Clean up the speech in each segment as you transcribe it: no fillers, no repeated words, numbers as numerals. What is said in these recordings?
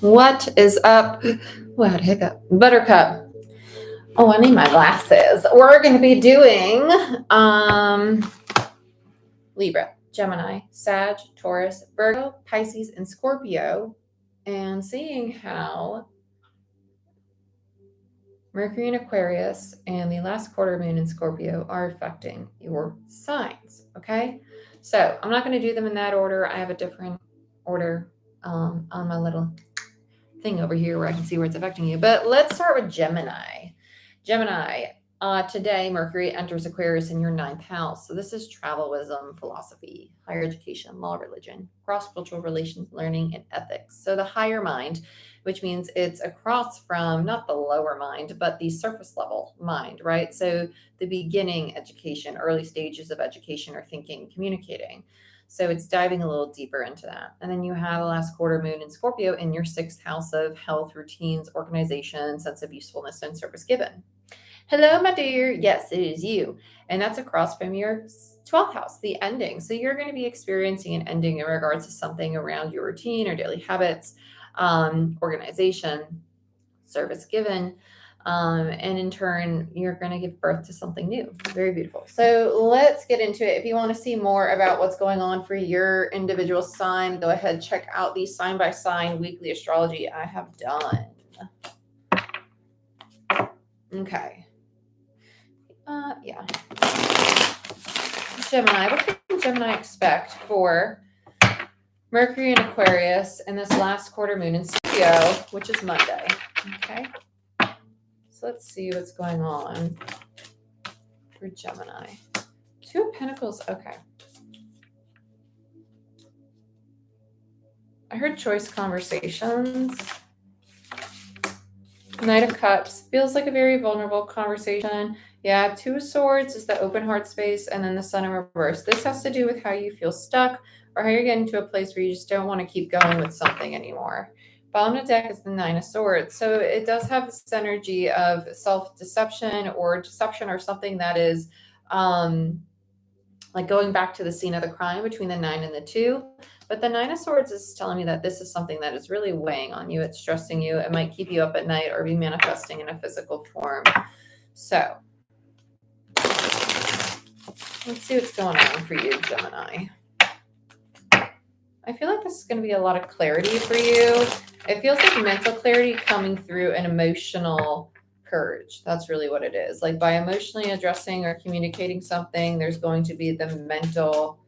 What is up? Wow, a hiccup. Buttercup. Oh, I need my glasses. We're going to be doing Libra, Gemini, Sag, Taurus, Virgo, Pisces, and Scorpio, and seeing how Mercury in Aquarius and the last quarter moon in Scorpio are affecting your signs. Okay, so I'm not going to do them in that order. I have a different order on my little thing over here where I can see where it's affecting you. But let's start with Gemini. Gemini, today Mercury enters Aquarius in your ninth house. So this is travel, wisdom, philosophy, higher education, law, religion, cross-cultural relations, learning, and ethics. So the higher mind, which means it's across from not the lower mind, but the surface level mind, right? So the beginning education, early stages of education or thinking, communicating. So it's diving a little deeper into that. And then you have the last quarter moon in Scorpio in your sixth house of health, routines, organization, sense of usefulness, and service given. Hello, my dear. Yes, it is you. And that's across from your 12th house, the ending. So you're going to be experiencing an ending in regards to something around your routine or daily habits, organization, service given. And in turn, you're going to give birth to something new. Very beautiful. So let's get into it. If you want to see more about what's going on for your individual sign, go ahead, check out the sign by sign weekly astrology I have done. Okay. Yeah. Gemini, what can Gemini expect for Mercury in Aquarius and this last quarter moon in Scorpio, which is Monday? Okay. So let's see what's going on for Gemini. Two of Pentacles. Okay. I heard choice conversations. Knight of Cups feels like a very vulnerable conversation. Yeah, Two of Swords is the open heart space, and then the Sun in reverse. This has to do with how you feel stuck or how you're getting to a place where you just don't want to keep going with something anymore. Bottom of the deck is the Nine of Swords. So it does have this energy of self-deception or deception or something that is like going back to the scene of the crime between the 9 and the 2. But the Nine of Swords is telling me that this is something that is really weighing on you. It's stressing you. It might keep you up at night or be manifesting in a physical form. So let's see what's going on for you, Gemini. I feel like this is going to be a lot of clarity for you. It feels like mental clarity coming through an emotional purge. That's really what it is. Like by emotionally addressing or communicating something, there's going to be the mental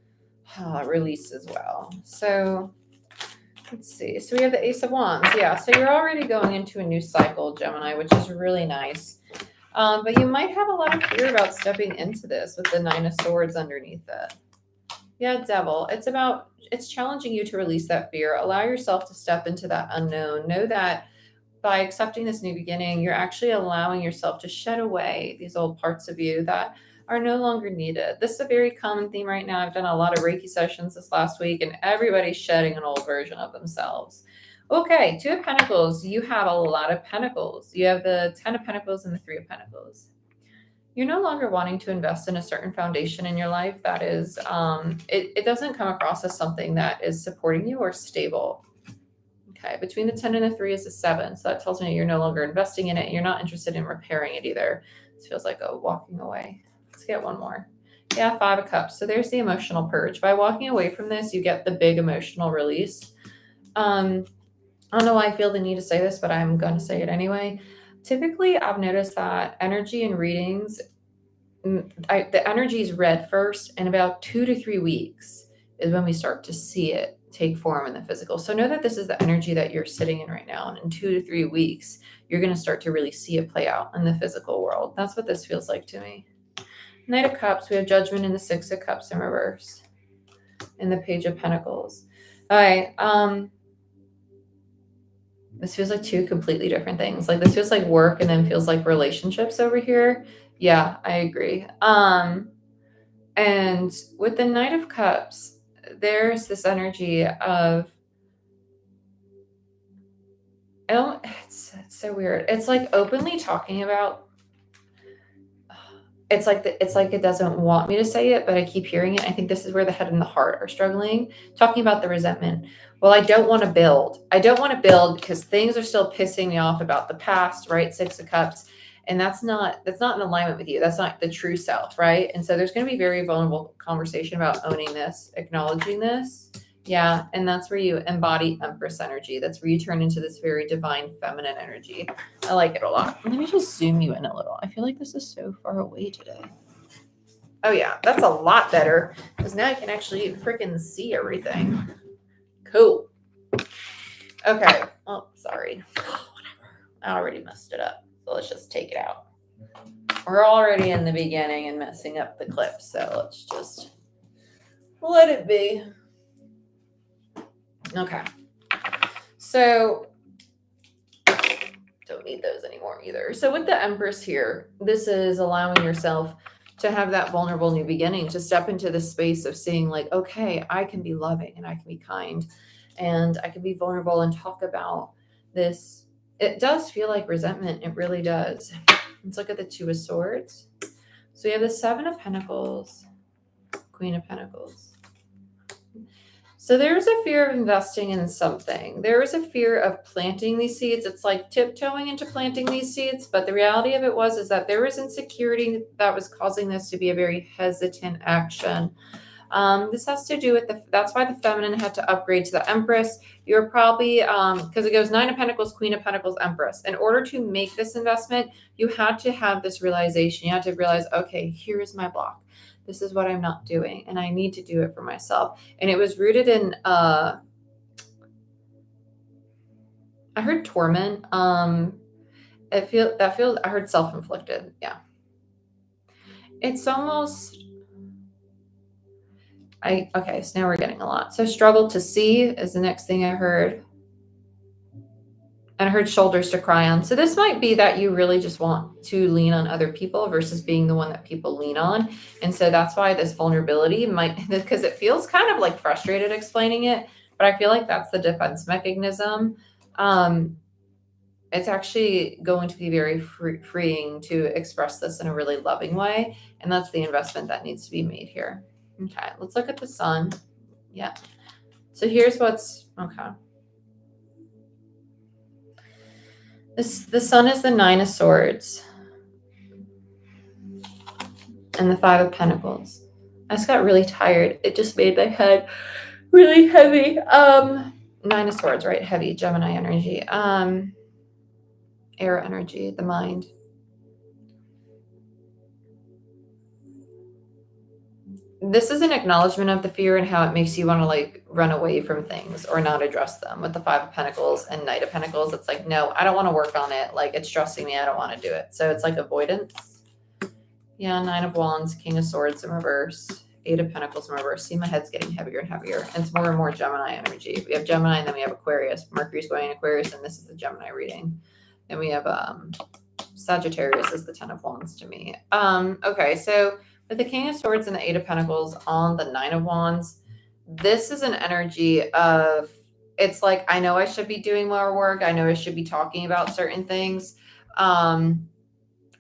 release as well. So let's see. So we have the Ace of Wands. Yeah. So you're already going into a new cycle, Gemini, which is really nice. But you might have a lot of fear about stepping into this with the Nine of Swords underneath it. Yeah, Devil. It's challenging you to release that fear. Allow yourself to step into that unknown. Know that by accepting this new beginning, you're actually allowing yourself to shed away these old parts of you that are no longer needed. This is a very common theme right now. I've done a lot of Reiki sessions this last week, and everybody's shedding an old version of themselves. Okay, Two of Pentacles. You have a lot of pentacles. You have the 10 of Pentacles and the 3 of Pentacles. You're no longer wanting to invest in a certain foundation in your life that is, it doesn't come across as something that is supporting you or stable. Okay, between the 10 and the 3 is a 7. So that tells me you're no longer investing in it. You're not interested in repairing it either. This feels like a walking away. Let's get one more. Yeah, 5 of Cups. So there's the emotional purge. By walking away from this, you get the big emotional release. I don't know why I feel the need to say this, but I'm going to say it anyway. Typically, I've noticed that energy in readings, the energy is read first, and about 2 to 3 weeks is when we start to see it take form in the physical. So know that this is the energy that you're sitting in right now. And in 2 to 3 weeks, you're going to start to really see it play out in the physical world. That's what this feels like to me. Knight of Cups, we have Judgment in the 6 of Cups in reverse. And the Page of Pentacles. All right. This feels like two completely different things. Like this feels like work and then feels like relationships over here. Yeah, I agree. And with the Knight of Cups, there's this energy of, it's so weird. It's like openly talking about it's like it doesn't want me to say it, but I keep hearing it. I think this is where the head and the heart are struggling. Talking about the resentment. Well, I don't want to build. I don't want to build because things are still pissing me off about the past, right? Six of Cups. And that's not in alignment with you. That's not the true self, right? And so there's going to be very vulnerable conversation about owning this, acknowledging this. Yeah, and that's where you embody Empress energy. That's where you turn into this very divine feminine energy. I like it a lot. Let me just zoom you in a little. I feel like this is so far away today. Oh yeah, that's a lot better because now you can actually freaking see everything. Cool. Okay. Oh, sorry. I already messed it up. So let's just take it out. We're already in the beginning and messing up the clip. So let's just let it be. Okay. So don't need those anymore either. So with the Empress here, this is allowing yourself to have that vulnerable new beginning, to step into the space of seeing like, okay, I can be loving and I can be kind and I can be vulnerable and talk about this. It does feel like resentment. It really does. Let's look at the Two of Swords. So we have the Seven of Pentacles, Queen of Pentacles. So there's a fear of investing in something. There is a fear of planting these seeds. It's like tiptoeing into planting these seeds. But the reality of it is that there was insecurity that was causing this to be a very hesitant action. This has to do with that's why the feminine had to upgrade to the Empress. You're probably, because it goes Nine of Pentacles, Queen of Pentacles, Empress. In order to make this investment, you had to have this realization. You had to realize, okay, here is my block. This is what I'm not doing, and I need to do it for myself. And it was rooted in, I heard torment. I heard self-inflicted. Yeah. It's almost, okay, so now we're getting a lot. So struggle to see is the next thing I heard. And I heard shoulders to cry on. So this might be that you really just want to lean on other people versus being the one that people lean on. And so that's why this vulnerability might, because it feels kind of like frustrated explaining it, but I feel like that's the defense mechanism. It's actually going to be very freeing to express this in a really loving way. And that's the investment that needs to be made here. Okay, let's look at the Sun. Yeah. So here's what's, okay. The Sun is the Nine of Swords and the Five of Pentacles. I just got really tired. It just made my head really heavy. Nine of Swords, right? Heavy, Gemini energy. Air energy, the mind. This is an acknowledgement of the fear and how it makes you want to like run away from things or not address them. With the Five of Pentacles and Knight of Pentacles, it's like, no, I don't want to work on it. Like it's stressing me. I don't want to do it. So it's like avoidance. Yeah, Nine of Wands, King of Swords in reverse, Eight of Pentacles in reverse. See, my head's getting heavier and heavier. And it's more and more Gemini energy. We have Gemini and then we have Aquarius. Mercury's going in Aquarius and this is the Gemini reading. Then we have Sagittarius is the Ten of Wands to me. Okay, so with the King of Swords and the Eight of Pentacles on the Nine of Wands, this is an energy of, it's like, I know I should be doing more work. I know I should be talking about certain things.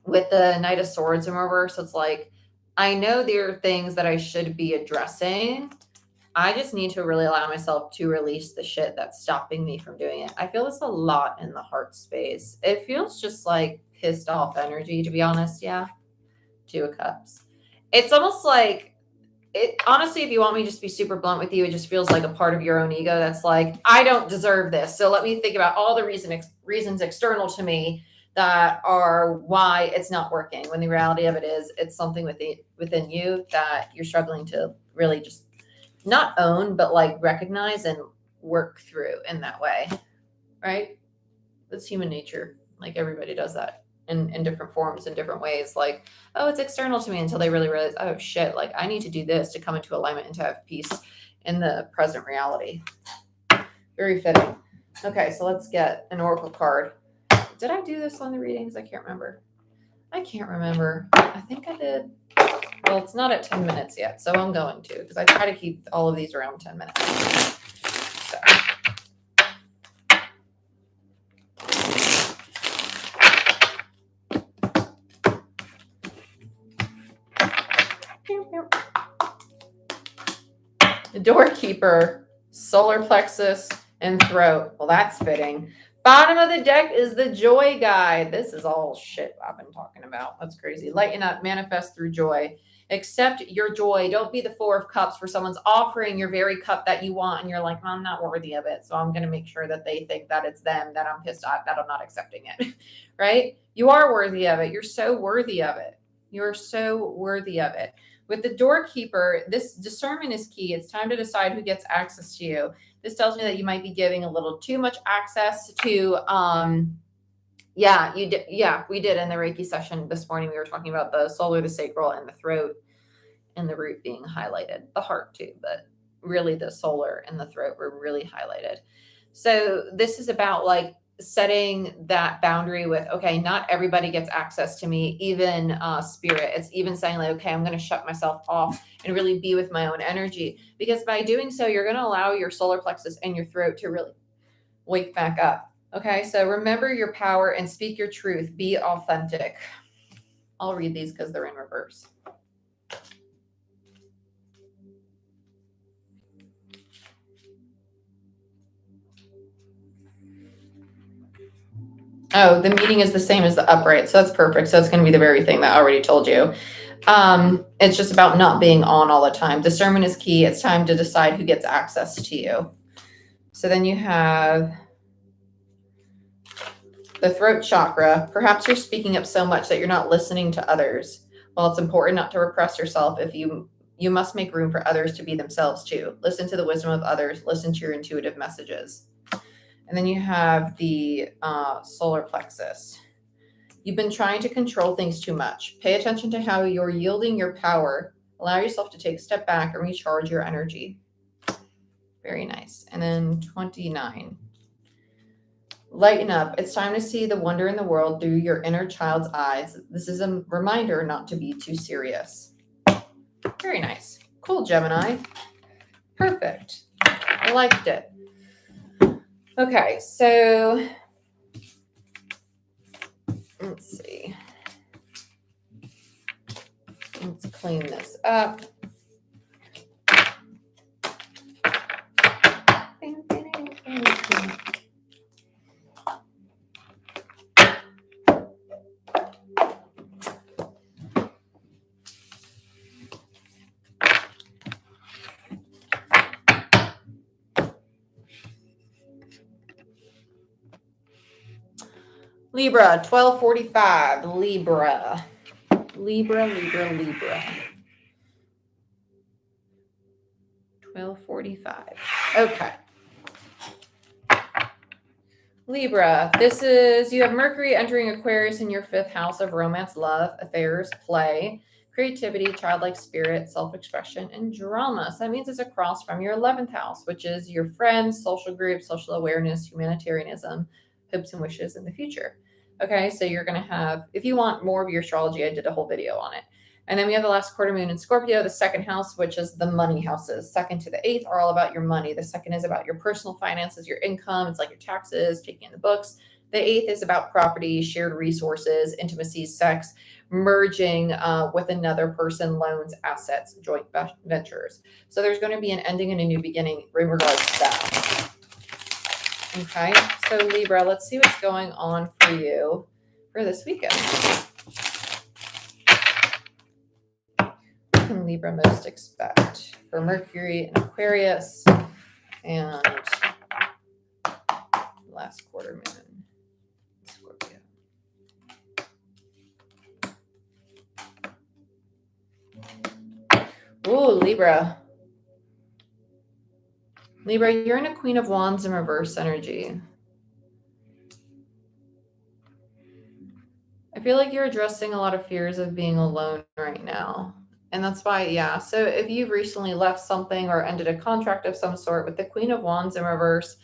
With the Knight of Swords in reverse, it's like, I know there are things that I should be addressing. I just need to really allow myself to release the shit that's stopping me from doing it. I feel this a lot in the heart space. It feels just like pissed off energy, to be honest. Yeah. Two of Cups. It's almost like it, honestly, if you want me to just be super blunt with you, it just feels like a part of your own ego that's like, I don't deserve this. So let me think about all the reasons external to me that are why it's not working. When the reality of it is, it's something within you that you're struggling to really just not own, but like recognize and work through in that way. Right? That's human nature. Like everybody does that in different forms, in different ways. Like, oh, it's external to me, until they really realize, oh shit, like I need to do this to come into alignment and to have peace in the present reality. Very fitting. Okay, so let's get an oracle card. Did I do this on the readings? I can't remember. I think I did. Well, it's not at 10 minutes yet, so I'm going to, because I try to keep all of these around 10 minutes. So. Doorkeeper, solar plexus, and throat. Well, that's fitting. Bottom of the deck is the joy guide. This is all shit I've been talking about. That's crazy. Lighten up, manifest through joy. Accept your joy. Don't be the Four of Cups where someone's offering your very cup that you want and you're like, I'm not worthy of it. So I'm going to make sure that they think that it's them, that I'm pissed off, that I'm not accepting it. Right? You are worthy of it. You're so worthy of it. You're so worthy of it. With the doorkeeper, this discernment is key. It's time to decide who gets access to you. This tells me that you might be giving a little too much access to, we did in the Reiki session this morning. We were talking about the solar, the sacral, and the throat, and the root being highlighted, the heart too, but really the solar and the throat were really highlighted. So this is about like setting that boundary with, okay, not everybody gets access to me, even spirit. It's even saying like, okay, I'm going to shut myself off and really be with my own energy, because by doing so, you're going to allow your solar plexus and your throat to really wake back up. Okay. So remember your power and speak your truth. Be authentic. I'll read these because they're in reverse. Oh, the meeting is the same as the upright. So that's perfect. So it's going to be the very thing that I already told you. It's just about not being on all the time. Discernment is key. It's time to decide who gets access to you. So then you have the throat chakra. Perhaps you're speaking up so much that you're not listening to others. Well, it's important not to repress yourself. If you must make room for others to be themselves too. Listen to the wisdom of others. Listen to your intuitive messages. And then you have the solar plexus. You've been trying to control things too much. Pay attention to how you're yielding your power. Allow yourself to take a step back and recharge your energy. Very nice. And then 29. Lighten up. It's time to see the wonder in the world through your inner child's eyes. This is a reminder not to be too serious. Very nice. Cool, Gemini. Perfect. I liked it. Okay, so let's see. Let's clean this up. Libra, 1245. Libra. 1245. Okay. Libra, this is, you have Mercury entering Aquarius in your 5th house of romance, love, affairs, play, creativity, childlike spirit, self-expression, and drama. So that means it's across from your 11th house, which is your friends, social groups, social awareness, humanitarianism, hopes and wishes in the future. Okay, so you're going to have, if you want more of your astrology, I did a whole video on it. And then we have the last quarter moon in Scorpio, the 2nd house, which is the money houses. 2nd to the 8th are all about your money. The 2nd is about your personal finances, your income. It's like your taxes, taking in the books. The 8th is about property, shared resources, intimacy, sex, merging with another person, loans, assets, joint ventures. So there's going to be an ending and a new beginning in regards to that. Okay, so Libra, let's see what's going on for you for this weekend. What can Libra most expect for Mercury and Aquarius and last quarter moon, Scorpio? Ooh, Libra. Libra, you're in a Queen of Wands in reverse energy. I feel like you're addressing a lot of fears of being alone right now. And that's why, yeah. So if you've recently left something or ended a contract of some sort with the Queen of Wands in reverse,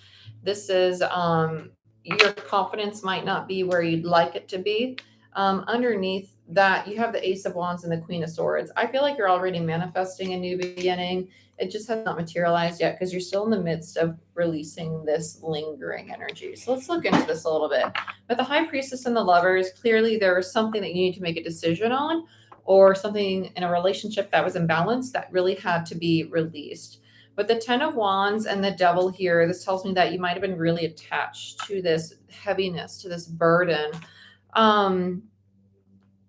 this is your confidence might not be where you'd like it to be. Underneath that, you have the Ace of Wands and the Queen of Swords. I feel like you're already manifesting a new beginning. It just has not materialized yet because you're still in the midst of releasing this lingering energy. So let's look into this a little bit. With the High Priestess and the Lovers, clearly there is something that you need to make a decision on, or something in a relationship that was imbalanced that really had to be released. With the 10 of Wands and the Devil here, this tells me that you might have been really attached to this heaviness, to this burden.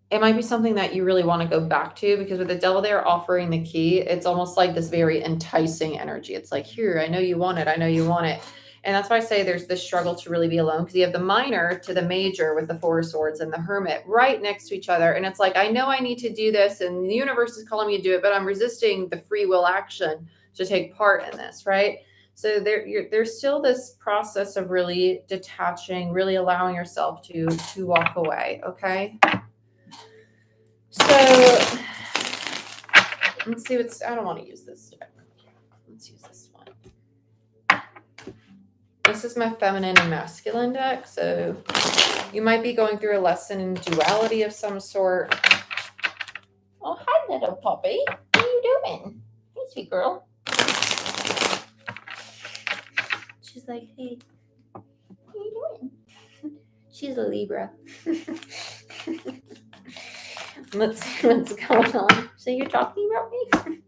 It might be something that you really want to go back to, because with the Devil there offering the key, it's almost like this very enticing energy. It's like, here, I know you want it. I know you want it. And that's why I say there's this struggle to really be alone, because you have the minor to the major with the Four of Swords and the Hermit right next to each other. And it's like, I know I need to do this and the universe is calling me to do it, but I'm resisting the free will action to take part in this, right? So there's still this process of really detaching, really allowing yourself to walk away, okay? So let's see what's, I don't want to use this deck. Let's use this one. This is my feminine and masculine deck. So you might be going through a lesson in duality of some sort. Oh, hi, little puppy. What are you doing? Hey, sweet girl. She's like, hey, what are you doing? She's a Libra. Let's see what's going on. So you're talking about me?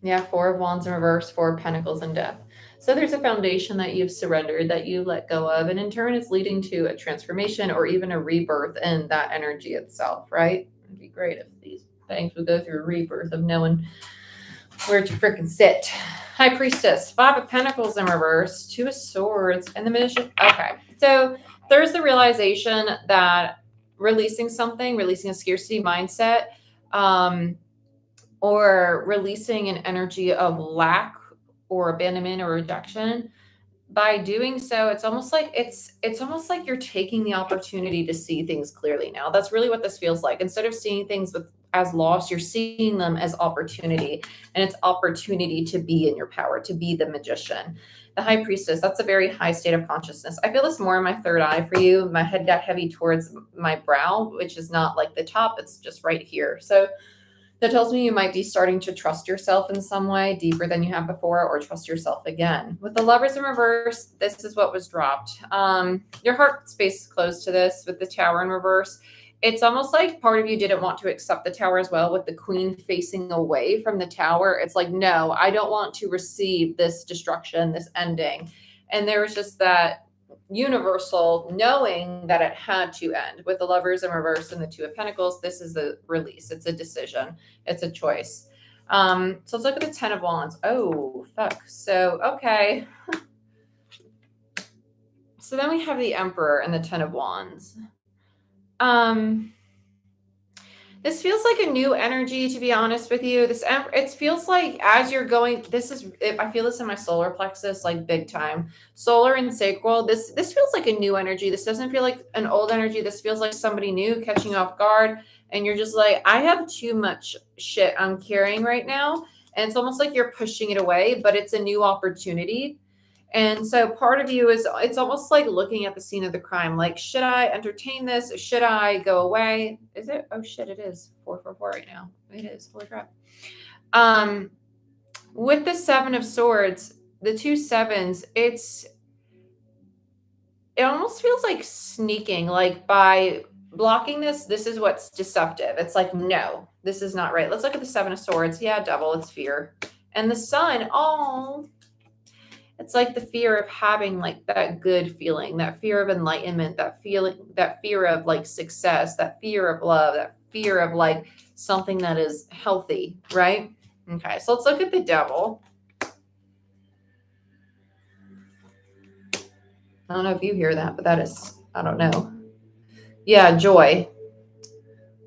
Yeah, Four of Wands in reverse, Four of Pentacles in death. So there's a foundation that you've surrendered, that you let go of, and in turn it's leading to a transformation or even a rebirth in that energy itself, right? It'd be great if these things would go through a rebirth of knowing where to freaking sit. High Priestess, Five of Pentacles in reverse, Two of Swords, and the Magician. Okay, so there's the realization that releasing something, releasing a scarcity mindset, or releasing an energy of lack or abandonment or rejection, by doing so, it's almost like you're taking the opportunity to see things clearly now. That's really what this feels like. Instead of seeing things as loss, you're seeing them as opportunity, and it's opportunity to be in your power, to be the magician. The High Priestess, that's a very high state of consciousness. I feel this more in my third eye for you. My head got heavy towards my brow, which is not like the top, it's just right here. So that tells me you might be starting to trust yourself in some way deeper than you have before, or trust yourself again. With the Lovers in reverse, this is what was dropped. Your heart space is closed to this. With the Tower in reverse, it's almost like part of you didn't want to accept the Tower as well. With the Queen facing away from the Tower, it's like, no, I don't want to receive this destruction, this ending. And there was just that universal knowing that it had to end. With the Lovers in reverse and the Two of Pentacles, this is a release. It's a decision. It's a choice. So let's look at the 10 of Wands. Oh, fuck. So, okay. So then we have the Emperor and the 10 of Wands. This feels like a new energy, to be honest with you. It feels like as you're going, I feel this in my solar plexus, like big time. Solar and sacral, this feels like a new energy. This doesn't feel like an old energy. This feels like somebody new catching you off guard. And you're just like, I have too much shit I'm carrying right now. And it's almost like you're pushing it away, but it's a new opportunity. And so part of you it's almost like looking at the scene of the crime. Like, should I entertain this? Should I go away? Is it? Oh shit, it is 444 right now. It is. Holy crap. With the Seven of Swords, the two sevens, it almost feels like sneaking, like by blocking this is what's deceptive. It's like, no, this is not right. Let's look at the Seven of Swords. Yeah, Devil, it's fear. And the Sun, it's like the fear of having like that good feeling, that fear of enlightenment, that fear of like success, that fear of love, that fear of like something that is healthy, right? Okay, so let's look at the Devil. I don't know if you hear that, but that is, I don't know. Yeah, joy.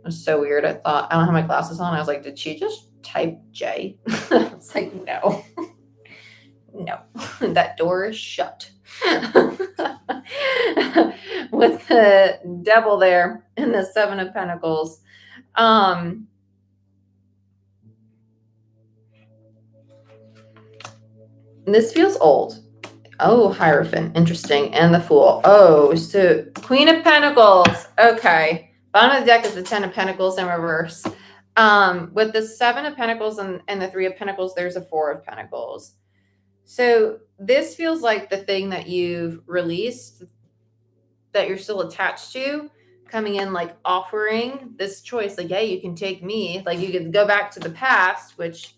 It's so weird. I don't have my glasses on. I was like, did she just type J? It's like, no. No, that door is shut. With the Devil there and the Seven of Pentacles. This feels old. Oh, Hierophant. Interesting. And the Fool. Oh, so Queen of Pentacles. Okay. Bottom of the deck is the 10 of Pentacles in reverse. With the Seven of Pentacles and the Three of Pentacles, there's a Four of Pentacles. So this feels like the thing that you've released that you're still attached to coming in like offering this choice, like, hey, you can take me, like you could go back to the past, which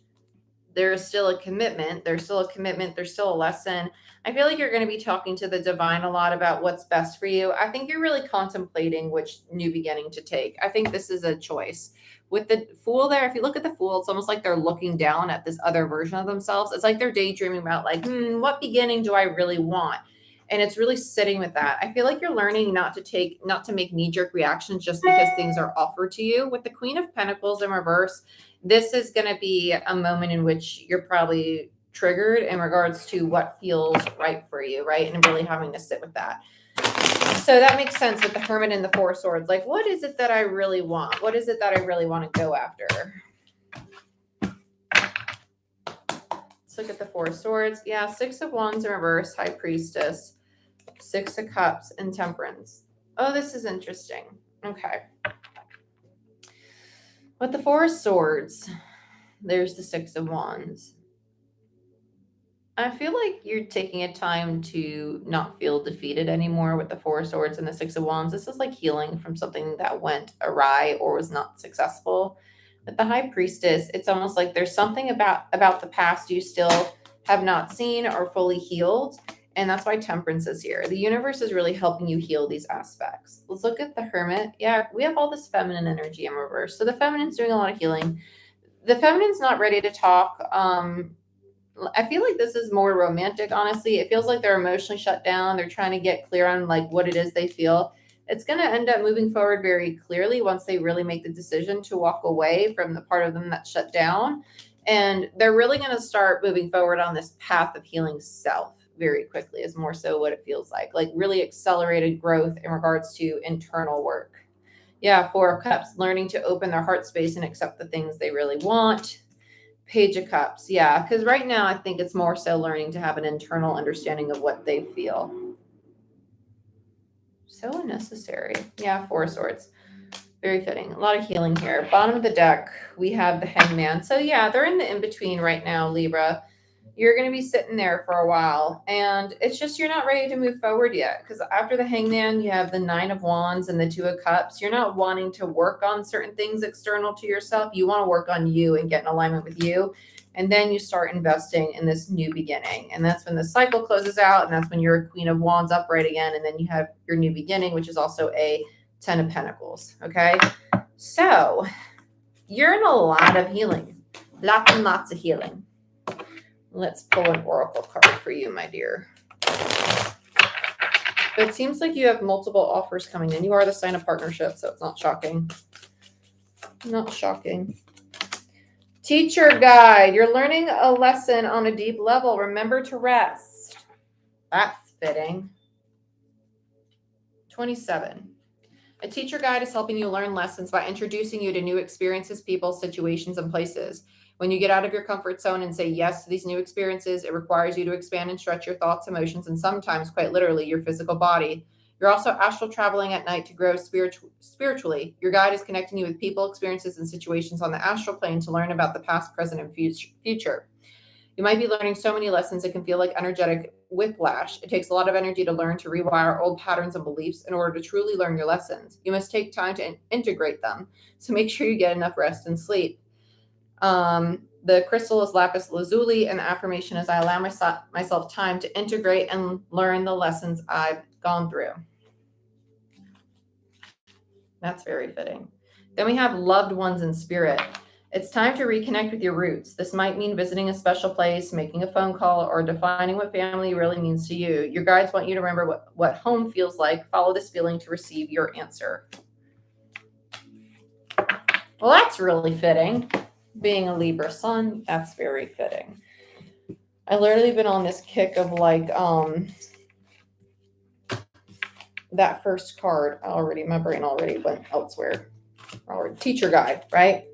there's still a commitment. There's still a commitment. There's still a lesson. I feel like you're going to be talking to the divine a lot about what's best for you. I think you're really contemplating which new beginning to take. I think this is a choice. With the Fool there, if you look at the Fool, it's almost like they're looking down at this other version of themselves. It's like they're daydreaming about like, what beginning do I really want? And it's really sitting with that. I feel like you're learning not to make knee-jerk reactions just because things are offered to you. With the Queen of Pentacles in reverse, this is going to be a moment in which you're probably triggered in regards to what feels right for you, right? And really having to sit with that. So that makes sense with the Hermit and the Four of Swords. Like, what is it that I really want? What is it that I really want to go after? Let's look at the Four of Swords. Yeah, Six of Wands in reverse, High Priestess, Six of Cups, and Temperance. Oh, this is interesting. Okay. With the Four of Swords, there's the Six of Wands. I feel like you're taking a time to not feel defeated anymore with the Four of Swords and the Six of Wands. This is like healing from something that went awry or was not successful. With the High Priestess, it's almost like there's something about the past you still have not seen or fully healed. And that's why Temperance is here. The universe is really helping you heal these aspects. Let's look at the Hermit. Yeah, we have all this feminine energy in reverse. So the feminine's doing a lot of healing. The feminine's not ready to talk. I feel like this is more romantic, honestly. It feels like they're emotionally shut down. They're trying to get clear on like what it is they feel. It's going to end up moving forward very clearly once they really make the decision to walk away from the part of them that's shut down. And they're really going to start moving forward on this path of healing self very quickly is more so what it feels like really accelerated growth in regards to internal work. Yeah, Four of Cups, learning to open their heart space and accept the things they really want. Page of Cups. Yeah, because right now I think it's more so learning to have an internal understanding of what they feel. So unnecessary. Yeah, Four of Swords. Very fitting. A lot of healing here. Bottom of the deck, we have the Hangman. So yeah, they're in the in-between right now, Libra. You're going to be sitting there for a while. And it's just you're not ready to move forward yet. Because after the Hangman, you have the Nine of Wands and the Two of Cups. You're not wanting to work on certain things external to yourself. You want to work on you and get in alignment with you. And then you start investing in this new beginning. And that's when the cycle closes out. And that's when you're a Queen of Wands upright again. And then you have your new beginning, which is also a Ten of Pentacles. Okay. So you're in a lot of healing. Lots and lots of healing. Let's pull an oracle card for you, my dear. But it seems like you have multiple offers coming in. You are the sign of partnership, so it's not shocking. Not shocking. Teacher guide. You're learning a lesson on a deep level. Remember to rest. That's fitting. 27. A teacher guide is helping you learn lessons by introducing you to new experiences, people, situations, and places. When you get out of your comfort zone and say yes to these new experiences, it requires you to expand and stretch your thoughts, emotions, and sometimes, quite literally, your physical body. You're also astral traveling at night to grow spiritually. Your guide is connecting you with people, experiences, and situations on the astral plane to learn about the past, present, and future. You might be learning so many lessons it can feel like energetic whiplash. It takes a lot of energy to learn to rewire old patterns and beliefs in order to truly learn your lessons. You must take time to integrate them. So make sure you get enough rest and sleep. The crystal is lapis lazuli, and the affirmation is I allow myself time to integrate and learn the lessons I've gone through. That's very fitting. Then we have loved ones in spirit. It's time to reconnect with your roots. This might mean visiting a special place, making a phone call, or defining what family really means to you. Your guides want you to remember what home feels like. Follow this feeling to receive your answer. Well, that's really fitting. Being a Libra sun, that's very fitting. I literally been on this kick of like that first card already. My brain already went elsewhere. Teacher guide, right?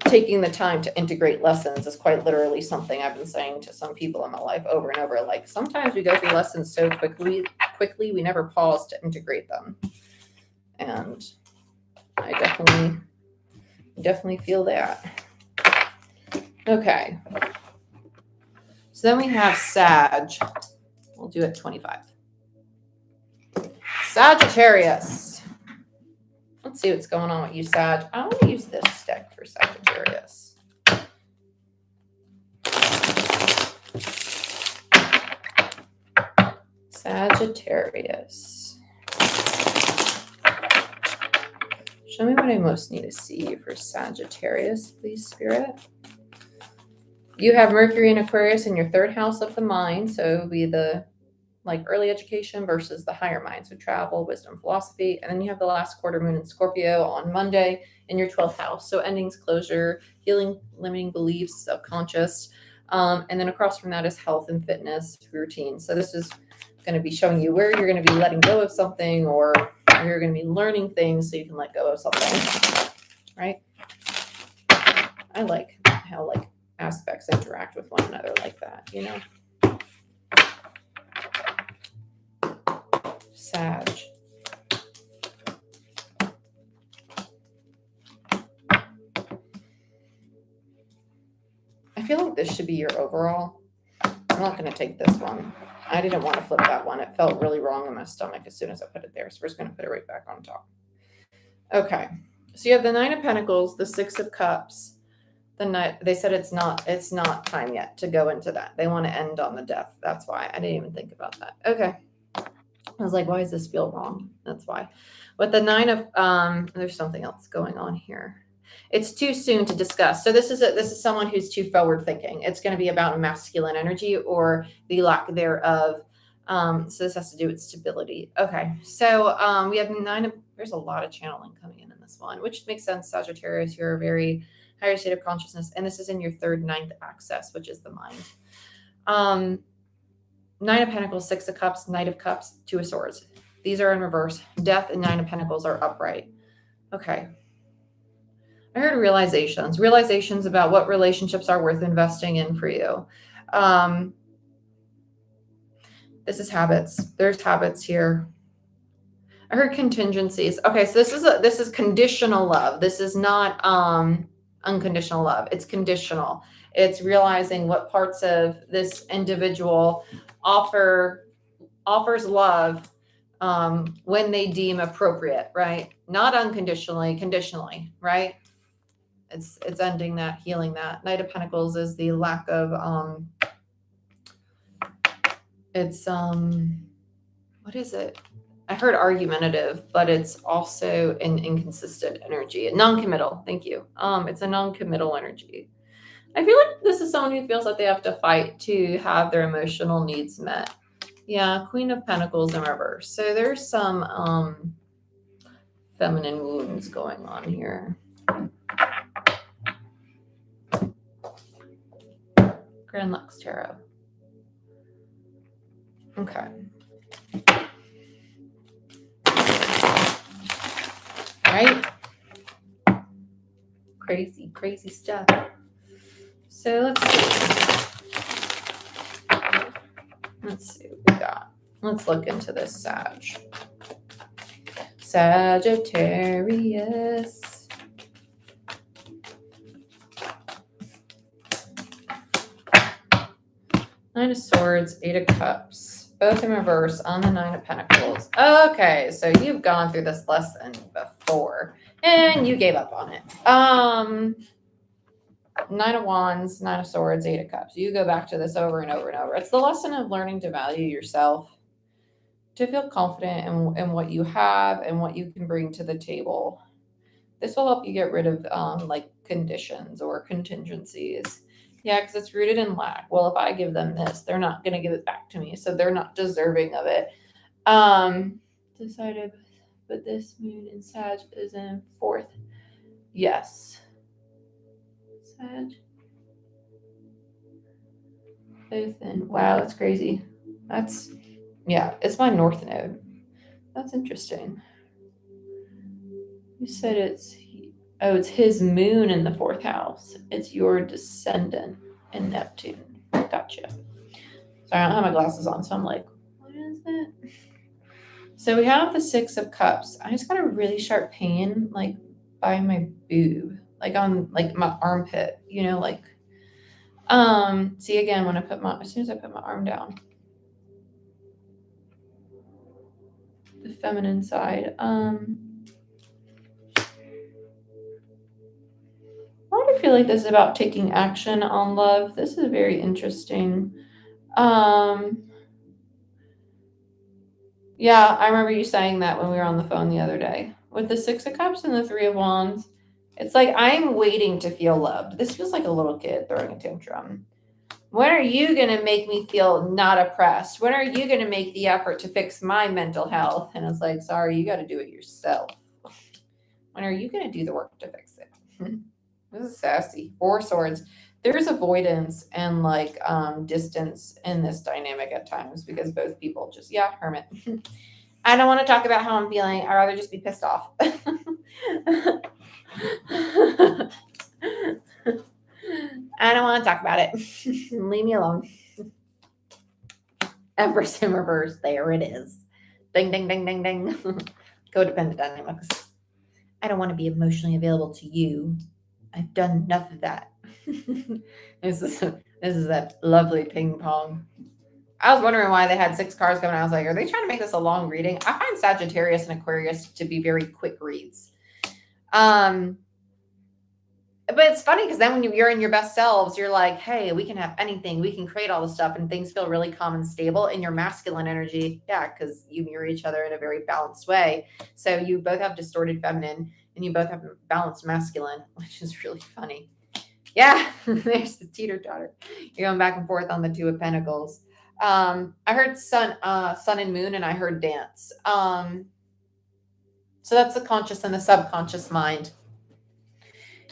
Taking the time to integrate lessons is quite literally something I've been saying to some people in my life over and over. Like sometimes we go through lessons so quickly we never pause to integrate them. And I definitely feel that. Okay. So then we have Sag. We'll do it 25. Sagittarius. Let's see what's going on with you, Sag. I want to use this deck for Sagittarius. Sagittarius. Show me what I most need to see for Sagittarius, please, Spirit. You have Mercury and Aquarius in your third house of the mind. So it would be the early education versus the higher mind. So travel, wisdom, philosophy. And then you have the last quarter moon in Scorpio on Monday in your 12th house. So endings, closure, healing, limiting beliefs, subconscious. And then across from that is health and fitness, routine. So this is going to be showing you where you're going to be letting go of something, or you're going to be learning things so you can let go of something, right? I like how aspects interact with one another like that, you know? Sag. I feel like this should be your overall. I'm not going to take this one. I didn't want to flip that one. It felt really wrong in my stomach as soon as I put it there. So we're just going to put it right back on top. Okay. So you have the Nine of Pentacles, the Six of Cups. The Knight. They said it's not time yet to go into that. They want to end on the death. That's why. I didn't even think about that. Okay. I was like, why does this feel wrong? That's why. With the Nine of, there's something else going on here. It's too soon to discuss. So this is someone who's too forward thinking. It's going to be about masculine energy or the lack thereof. So this has to do with stability. Okay. So we have there's a lot of channeling coming in this one, which makes sense. Sagittarius, you're a very higher state of consciousness. And this is in your third, ninth axis, which is the mind. Nine of Pentacles, Six of Cups, Knight of Cups, Two of Swords. These are in reverse. Death and Nine of Pentacles are upright. Okay. I heard realizations about what relationships are worth investing in for you. This is habits. There's habits here. I heard contingencies. Okay, so this is conditional love. This is not unconditional love. It's conditional. It's realizing what parts of this individual offers love when they deem appropriate, right? Not unconditionally, conditionally, right? It's ending that, healing that. Knight of Pentacles is the lack of what is it? I heard argumentative, but it's also an inconsistent energy. Non-committal. Thank you. It's a non-committal energy. I feel like this is someone who feels that they have to fight to have their emotional needs met. Yeah, Queen of Pentacles in reverse. So there's some feminine wounds going on here. Grand Lux Tarot. Okay. Right? Crazy, crazy stuff. So let's see what we got. Let's look into this Sag. Sagittarius. Nine of Swords, Eight of Cups, both in reverse on the Nine of Pentacles. Okay, so you've gone through this lesson before and you gave up on it. Nine of Wands, Nine of Swords, Eight of Cups. You go back to this over and over and over. It's the lesson of learning to value yourself, to feel confident in what you have and what you can bring to the table. This will help you get rid of conditions or contingencies. Yeah, because it's rooted in lack. Well, if I give them this, they're not going to give it back to me, so they're not deserving of it. Decided, but this moon in Sag is in fourth. Yes. Sag. Both in. Wow, that's crazy. It's my north node. That's interesting. You said it's his moon in the fourth house. It's your descendant in Neptune. Gotcha. Sorry, I don't have my glasses on, so I'm like, what is it? So we have the Six of Cups. I just got a really sharp pain, by my boob, on my armpit, see again when as soon as I put my arm down. The feminine side. I feel like this is about taking action on love. This is very interesting. Yeah, I remember you saying that when we were on the phone the other day. With the Six of Cups and the Three of Wands, it's like I'm waiting to feel loved. This feels like a little kid throwing a tantrum. When are you going to make me feel not oppressed? When are you going to make the effort to fix my mental health? And it's like, sorry, you got to do it yourself. When are you going to do the work to fix it? This is sassy. Four Swords. There's avoidance and like distance in this dynamic at times because both people just, yeah, hermit. I don't want to talk about how I'm feeling. I'd rather just be pissed off. I don't want to talk about it. Leave me alone. Empress in reverse. There it is. Ding, ding, ding, ding, ding. Codependent dynamics. I don't want to be emotionally available to you. I've done enough of that. This is that lovely ping pong. I was wondering why they had 6 cards coming. I was like, are they trying to make this a long reading? I find Sagittarius and Aquarius to be very quick reads. But it's funny because then when you're in your best selves, you're like, hey, we can have anything. We can create all this stuff and things feel really calm and stable in your masculine energy. Yeah, because you mirror each other in a very balanced way. So you both have distorted feminine and you both have balanced masculine, which is really funny. Yeah, there's the teeter-totter. You're going back and forth on the Two of Pentacles. I heard sun and moon, and I heard dance. So that's the conscious and the subconscious mind.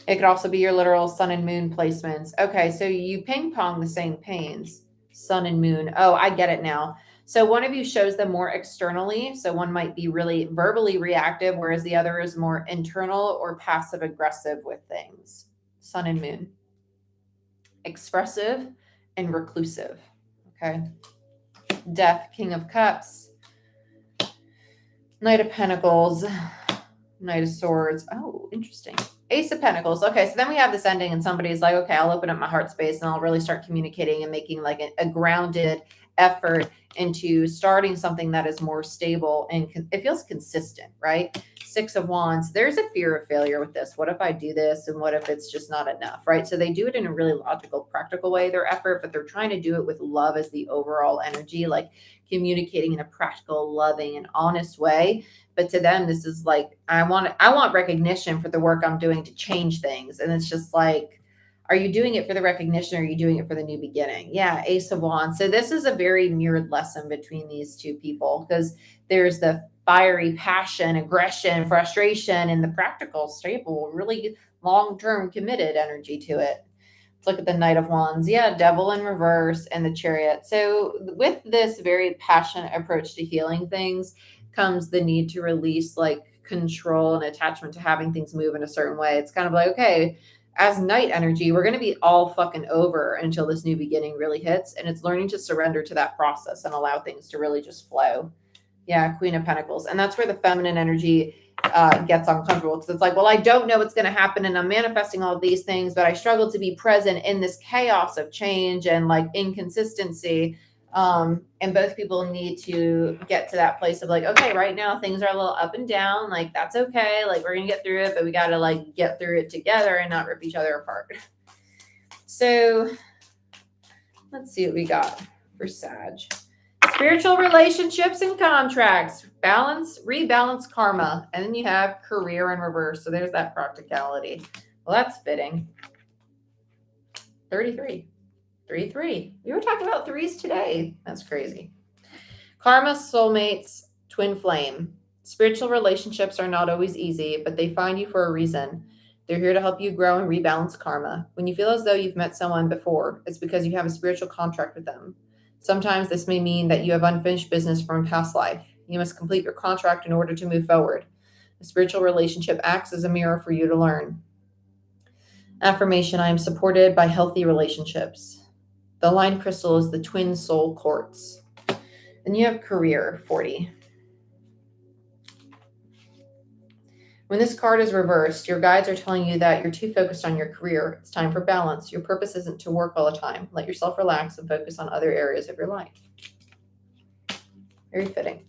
It could also be your literal sun and moon placements. Okay, so you ping pong the same pains, sun and moon. Oh, I get it now. So one of you shows them more externally. So one might be really verbally reactive, whereas the other is more internal or passive aggressive with things. Sun and moon. Expressive and reclusive. Okay. Death, King of Cups. Knight of Pentacles. Knight of Swords. Oh, interesting. Ace of Pentacles. Okay, so then we have this ending and somebody's like, okay, I'll open up my heart space and I'll really start communicating and making like a grounded effort into starting something that is more stable and it feels consistent, right? 6 of Wands. There's a fear of failure with this. What if I do this and what if it's just not enough, right? So they do it in a really logical, practical way, their effort, but they're trying to do it with love as the overall energy, like communicating in a practical, loving, and honest way. But to them, this is like, I want recognition for the work I'm doing to change things. And it's just like, are you doing it for the recognition or are you doing it for the new beginning? Yeah, Ace of Wands. So this is a very mirrored lesson between these two people because there's the fiery passion, aggression, frustration, and the practical, stable, really long-term committed energy to it. Let's look at the Knight of Wands. Yeah, Devil in reverse and the Chariot. So with this very passionate approach to healing things comes the need to release like control and attachment to having things move in a certain way. It's kind of like, okay, as night energy, we're going to be all fucking over until this new beginning really hits. And it's learning to surrender to that process and allow things to really just flow. Yeah, Queen of Pentacles. And that's where the feminine energy gets uncomfortable because it's like, well, I don't know what's going to happen and I'm manifesting all of these things, but I struggle to be present in this chaos of change and like inconsistency. And both people need to get to that place of like, okay, right now things are a little up and down. Like, that's okay. Like, we're going to get through it, but we got to like get through it together and not rip each other apart. So let's see what we got for Sag. Spiritual relationships and contracts, balance, rebalance karma. And then you have career in reverse. So there's that practicality. Well, that's fitting. 33. 3-3. We were talking about threes today. That's crazy. Karma, soulmates, twin flame. Spiritual relationships are not always easy, but they find you for a reason. They're here to help you grow and rebalance karma. When you feel as though you've met someone before, it's because you have a spiritual contract with them. Sometimes this may mean that you have unfinished business from past life. You must complete your contract in order to move forward. A spiritual relationship acts as a mirror for you to learn. Affirmation, I am supported by healthy relationships. The aligned crystal is the twin soul quartz. And you have career, 40. When this card is reversed, your guides are telling you that you're too focused on your career. It's time for balance. Your purpose isn't to work all the time. Let yourself relax and focus on other areas of your life. Very fitting.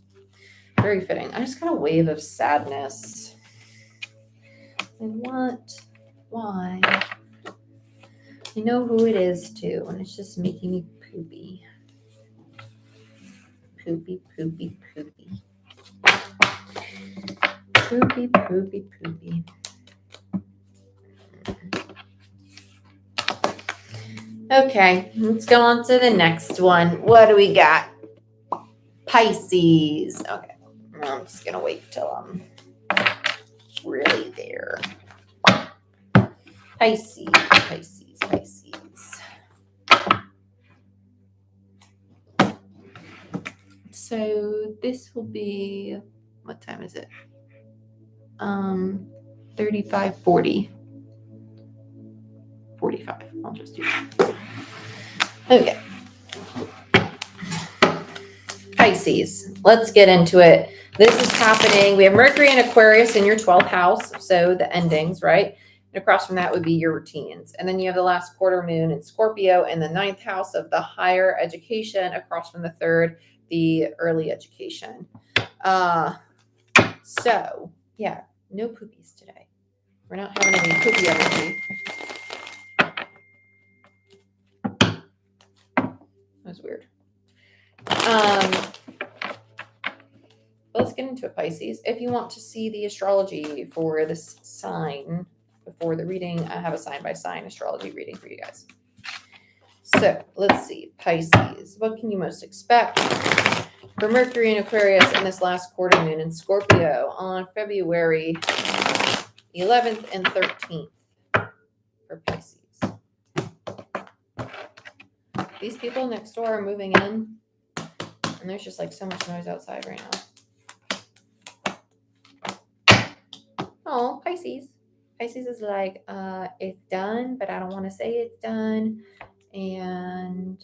Very fitting. I just got a wave of sadness. What? Why? You know who it is too, and it's just making me poopy. Poopy, poopy, poopy. Poopy, poopy, poopy. Okay, let's go on to the next one. What do we got? Pisces. Okay, I'm just going to wait till I'm really there. Pisces, Pisces, Pisces. So this will be, what time is it? 35, 40. 45. I'll just do that. Okay. Pisces. Let's get into it. This is happening. We have Mercury and Aquarius in your 12th house. So the endings, right? And across from that would be your routines. And then you have the last quarter moon in Scorpio in the 9th house of the higher education. Across from the 3rd, the early education. So yeah, no poopies today. We're not having any poopy energy. That was weird. Let's get into it, Pisces. If you want to see the astrology for this sign before the reading, I have a sign-by-sign astrology reading for you guys. So let's see, Pisces. What can you most expect for Mercury and Aquarius in this last quarter moon in Scorpio on February 11th and 13th for Pisces? These people next door are moving in, and there's just like so much noise outside right now. Oh, Pisces. Pisces is like, it's done, but I don't want to say it's done, and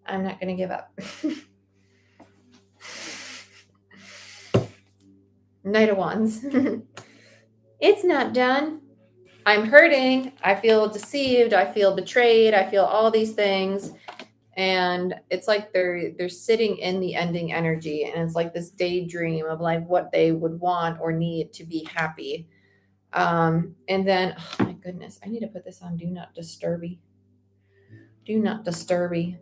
I'm not going to give up. Knight of Wands. It's not done. I'm hurting. I feel deceived. I feel betrayed. I feel all these things. And it's like they're sitting in the ending energy, and it's like this daydream of like what they would want or need to be happy. And then, oh my goodness, I need to put this on Do Not Disturby. Do Not Disturby.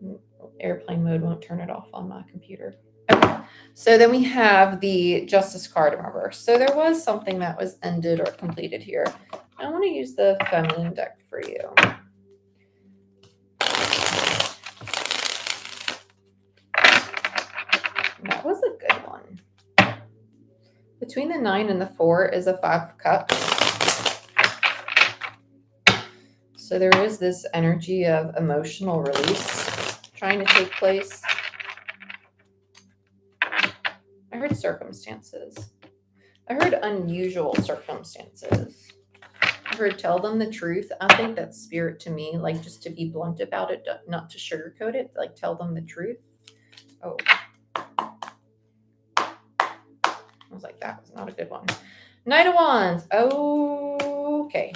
Airplane mode won't turn it off on my computer. Okay. So then we have the Justice card in reverse. So there was something that was ended or completed here. I want to use the feminine deck for you. That was a good one. Between the 9 and the 4 is a 5 of Cups. So there is this energy of emotional release trying to take place. I heard circumstances. I heard unusual circumstances. I heard tell them the truth. I think that's spirit to me, like just to be blunt about it, not to sugarcoat it, like tell them the truth. Oh. I was like, that was not a good one. Knight of Wands. Okay.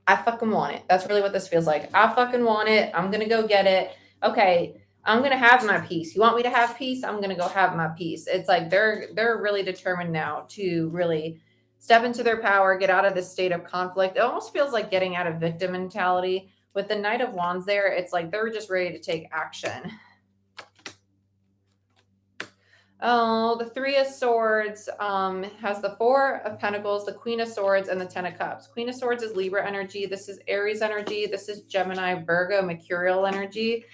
I fucking want it. That's really what this feels like. I fucking want it. I'm going to go get it. Okay. I'm going to have my peace. You want me to have peace? I'm going to go have my peace. It's like they're really determined now to really step into their power, get out of this state of conflict. It almost feels like getting out of victim mentality. With the Knight of Wands there, it's like they're just ready to take action. Oh, the 3 of Swords has the 4 of Pentacles, the Queen of Swords, and the 10 of Cups. Queen of Swords is Libra energy. This is Aries energy. This is Gemini, Virgo, Mercurial energy.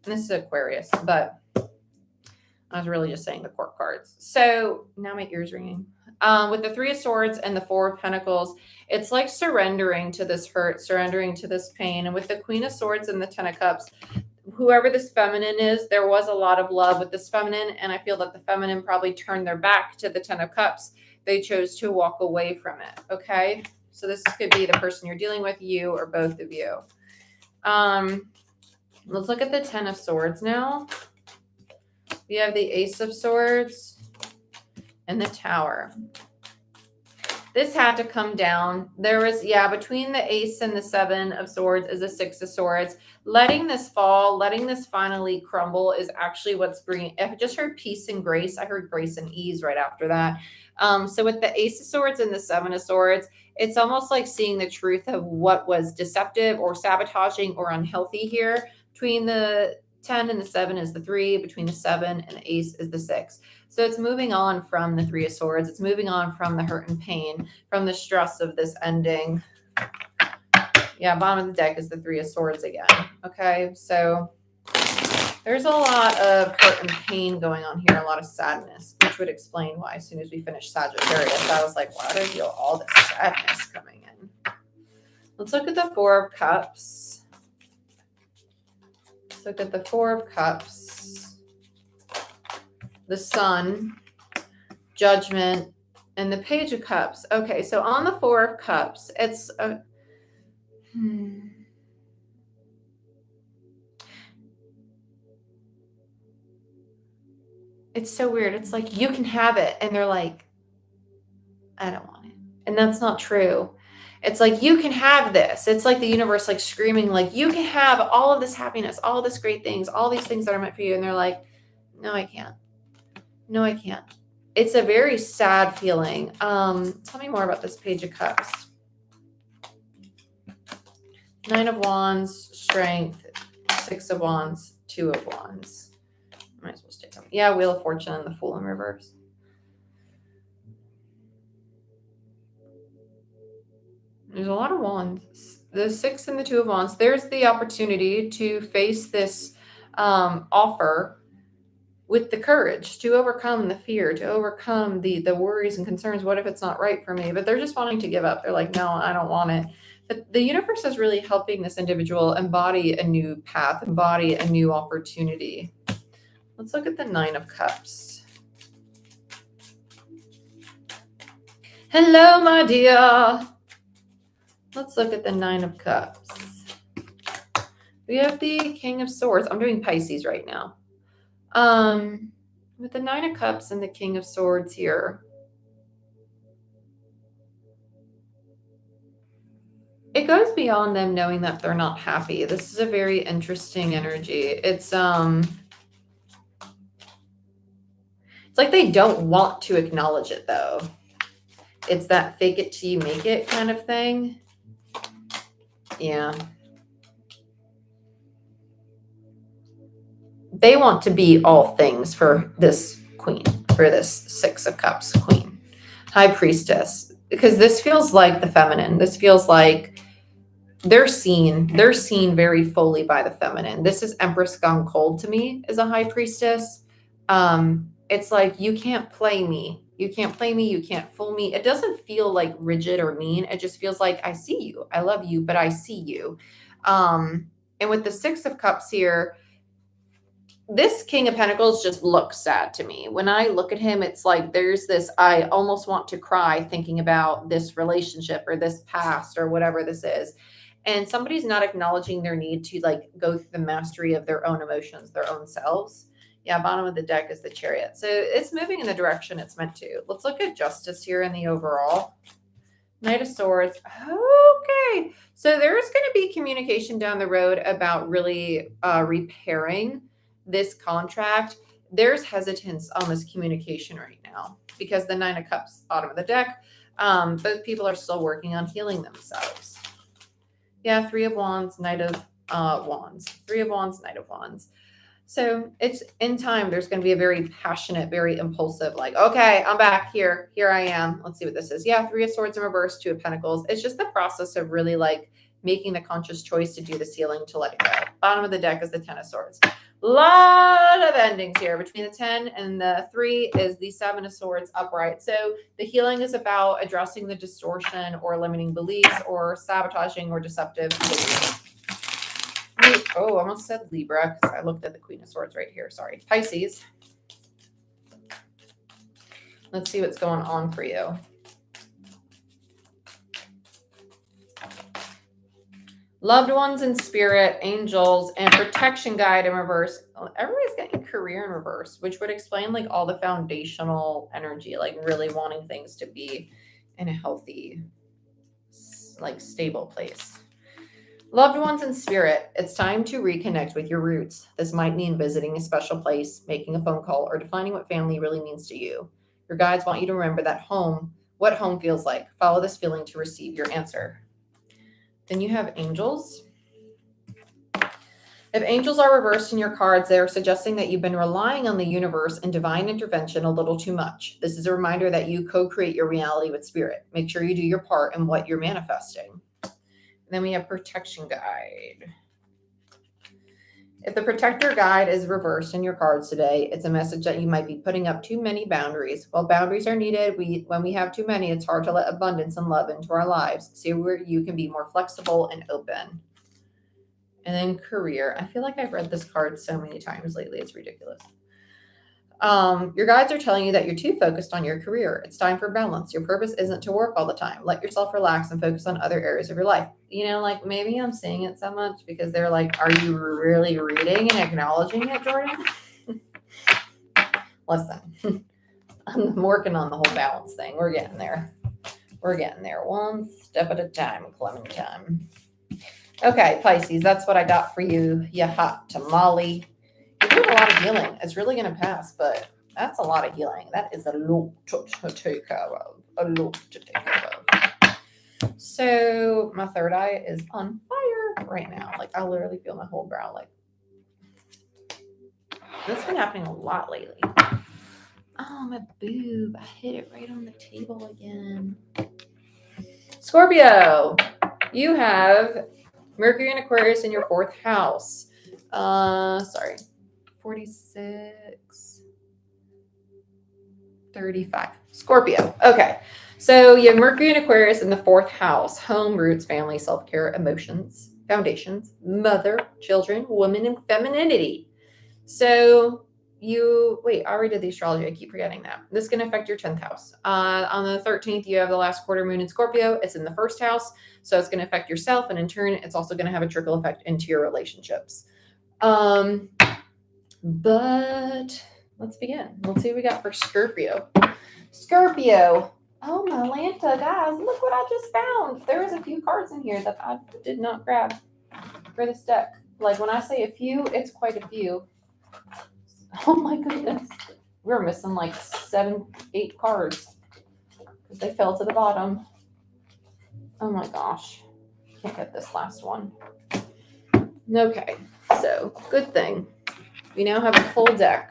This is Aquarius, but I was really just saying the court cards. So now my ears ringing. With the 3 of Swords and the 4 of Pentacles, it's like surrendering to this hurt, surrendering to this pain. And with the Queen of Swords and the 10 of Cups, whoever this feminine is, there was a lot of love with this feminine, and I feel that the feminine probably turned their back to the 10 of Cups. They chose to walk away from it, okay? So this could be the person you're dealing with, you or both of you. Let's look at the 10 of Swords now. We have the Ace of Swords and the Tower. This had to come down. There was, yeah, between the Ace and the Seven of Swords is the Six of Swords. Letting this fall, letting this finally crumble is actually what's bringing, I just heard peace and grace. I heard grace and ease right after that. So with the Ace of Swords and the Seven of Swords, it's almost like seeing the truth of what was deceptive or sabotaging or unhealthy here. Between the 10 and the 7 is the 3. Between the 7 and the Ace is the 6. So it's moving on from the Three of Swords. It's moving on from the hurt and pain, from the stress of this ending. Yeah, bottom of the deck is the Three of Swords again. Okay, so there's a lot of hurt and pain going on here, a lot of sadness, which would explain why as soon as we finish Sagittarius, I was like, why do I feel all this sadness coming in? Let's look at the Four of Cups. Let's look at the Four of Cups. The Sun, Judgment, and the Page of Cups. Okay, so on the Four of Cups, it's a... It's so weird. It's like, you can have it. And they're like, I don't want it. And that's not true. It's like, you can have this. It's like the universe like screaming, like, you can have all of this happiness, all this great things, all these things that are meant for you. And they're like, no, I can't. No, I can't. It's a very sad feeling. Tell me more about this Page of Cups. Nine of Wands, Strength, Six of Wands, Two of Wands. Might as well stay on. Yeah, Wheel of Fortune and the Fool in reverse. There's a lot of wands. The Six and the Two of Wands. There's the opportunity to face this offer with the courage, to overcome the fear, to overcome the worries and concerns. What if it's not right for me? But they're just wanting to give up. They're like, no, I don't want it. But the universe is really helping this individual embody a new path, embody a new opportunity. Let's look at the Nine of Cups. Hello, my dear. Let's look at the Nine of Cups. We have the King of Swords. I'm doing Pisces right now. With the Nine of Cups and the King of Swords here, it goes beyond them knowing that they're not happy. This is a very interesting energy. It's like they don't want to acknowledge it though. It's that fake it till you make it kind of thing. Yeah. They want to be all things for this queen, for this Six of Cups queen, High Priestess, because this feels like the feminine. This feels like they're seen very fully by the feminine. This is Empress gone cold to me as a High Priestess. It's like, you can't play me. You can't play me. You can't fool me. It doesn't feel like rigid or mean. It just feels like, I see you. I love you, but I see you. And with the Six of Cups here, this King of Pentacles just looks sad to me. When I look at him, it's like there's this, I almost want to cry thinking about this relationship or this past or whatever this is. And somebody's not acknowledging their need to like go through the mastery of their own emotions, their own selves. Yeah, bottom of the deck is the Chariot. So it's moving in the direction it's meant to. Let's look at Justice here in the overall. Knight of Swords. Okay. So there's going to be communication down the road about really repairing this contract. There's hesitance on this communication right now because the Nine of Cups, bottom of the deck, both people are still working on healing themselves. Yeah, Three of Wands, Knight of Wands. Three of Wands, Knight of Wands. So it's in time. There's going to be a very passionate, very impulsive, like, okay, I'm back here. Here I am. Let's see what this is. Yeah, Three of Swords in reverse, Two of Pentacles. It's just the process of really like making the conscious choice to do this healing, to let it go. Bottom of the deck is the Ten of Swords. Lot of endings here. Between the 10 and the 3 is the Seven of Swords upright. So the healing is about addressing the distortion or limiting beliefs or sabotaging or deceptive beliefs. Oh, I almost said Libra because I looked at the Queen of Swords right here. Sorry. Pisces. Let's see what's going on for you. Loved ones in spirit, angels, and protection guide in reverse. Everybody's getting career in reverse, which would explain like all the foundational energy, like really wanting things to be in a healthy, like stable place. Loved ones in spirit, it's time to reconnect with your roots. This might mean visiting a special place, making a phone call, or defining what family really means to you. Your guides want you to remember that home, what home feels like. Follow this feeling to receive your answer. Then you have angels. If angels are reversed in your cards, they are suggesting that you've been relying on the universe and divine intervention a little too much. This is a reminder that you co-create your reality with spirit. Make sure you do your part in what you're manifesting. And then we have protection guide. If the protector guide is reversed in your cards today, it's a message that you might be putting up too many boundaries. While boundaries are needed, when we have too many, it's hard to let abundance and love into our lives. See where you can be more flexible and open. And then career. I feel like I've read this card so many times lately. It's ridiculous. Your guides are telling you that you're too focused on your career. It's time for balance. Your purpose isn't to work all the time. Let yourself relax and focus on other areas of your life. You know, like maybe I'm saying it so much because they're like, are you really reading and acknowledging it, Jordyn? Listen, I'm working on the whole balance thing. We're getting there. We're getting there one step at a time, Clementine. Okay, Pisces, that's what I got for you, you hot tamale. You're doing a lot of healing. It's really going to pass, but that's a lot of healing. That is a lot to take care of. A lot to take care of. So my third eye is on fire right now. Like I literally feel my whole brow like. That's been happening a lot lately. Oh, my boob. I hit it right on the table again. Scorpio, you have Mercury and Aquarius in your fourth house. 46, 35. Scorpio. Okay. So you have Mercury and Aquarius in the fourth house. Home, roots, family, self-care, emotions, foundations, mother, children, woman, and femininity. So I already did the astrology. I keep forgetting that. This is going to affect your 10th house. On the 13th, you have the last quarter moon in Scorpio. It's in the first house. So it's going to affect yourself. And in turn, it's also going to have a trickle effect into your relationships. But let's begin. Let's see what we got for Scorpio. Scorpio. Oh, my Lanta, guys, look what I just found. There is a few cards in here that I did not grab for this deck. Like when I say a few, it's quite a few. Oh my goodness. We're missing like 7, 8 cards because they fell to the bottom. Oh my gosh. Can't get this last one. Okay, so good thing. We now have a full deck.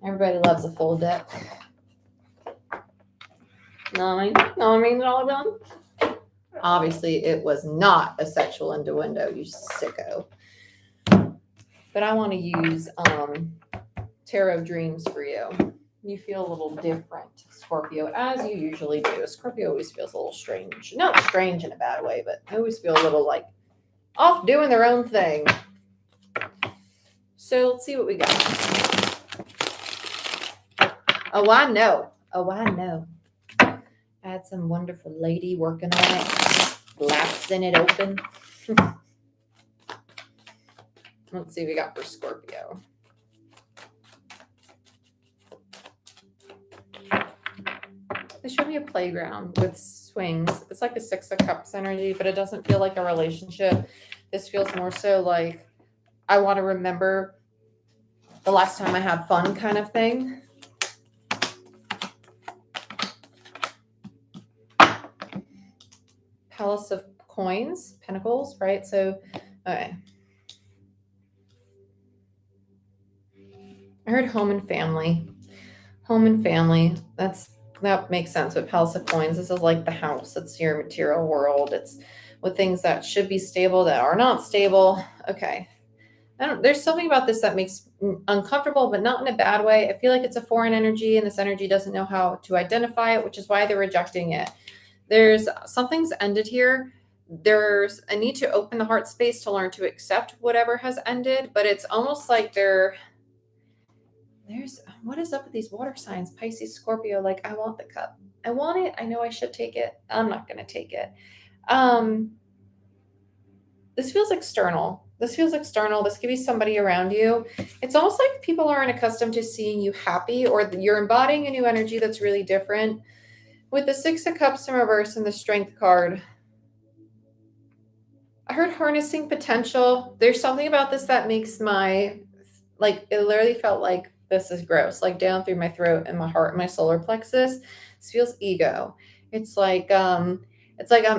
Everybody loves a full deck. Know what I mean? All about? Obviously, it was not a sexual innuendo, you sicko. But I want to use Tarot Dreams for you. You feel a little different, Scorpio, as you usually do. Scorpio always feels a little strange. Not strange in a bad way, but I always feel a little like off doing their own thing. So let's see what we got. Oh, I know. I had some wonderful lady working on it, blasting it open. Let's see what we got for Scorpio. They showed me a playground with swings. It's like a 6 of Cups energy, but it doesn't feel like a relationship. This feels more so like I want to remember the last time I had fun kind of thing. Palace of Coins, Pentacles, right? So, okay. I heard home and family. Home and family. That makes sense. With Palace of Coins, this is like the house. It's your material world. It's with things that should be stable that are not stable. Okay. There's something about this that makes uncomfortable, but not in a bad way. I feel like it's a foreign energy, and this energy doesn't know how to identify it, which is why they're rejecting it. Something's ended here. There's a need to open the heart space to learn to accept whatever has ended, but it's almost like what is up with these water signs? Pisces, Scorpio, like I want the cup. I want it. I know I should take it. I'm not going to take it. This feels external. This could be somebody around you. It's almost like people aren't accustomed to seeing you happy, or you're embodying a new energy that's really different. With the Six of Cups in reverse and the Strength card, I heard harnessing potential. There's something about this that makes my, like, it literally felt like this is gross, like down through my throat and my heart and my solar plexus. This feels ego. It's like I'm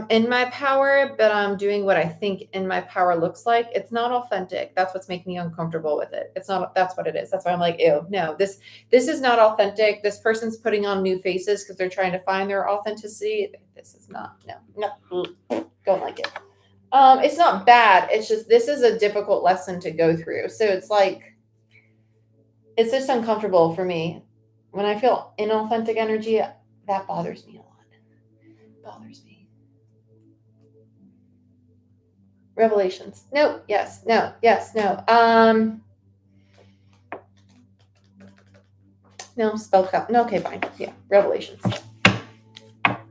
in my power, but I'm doing what I think in my power looks like. It's not authentic. That's what's making me uncomfortable with it. It's not, that's what it is. That's why I'm like, ew, no, this is not authentic. This person's putting on new faces because they're trying to find their authenticity. This is not, no, don't like it. It's not bad. It's just, this is a difficult lesson to go through. So it's like, it's just uncomfortable for me. When I feel inauthentic energy, that bothers me a lot. It bothers me. Revelations. No, yes, no, yes, no. No, spell cup. No, okay, fine. Yeah, Revelations.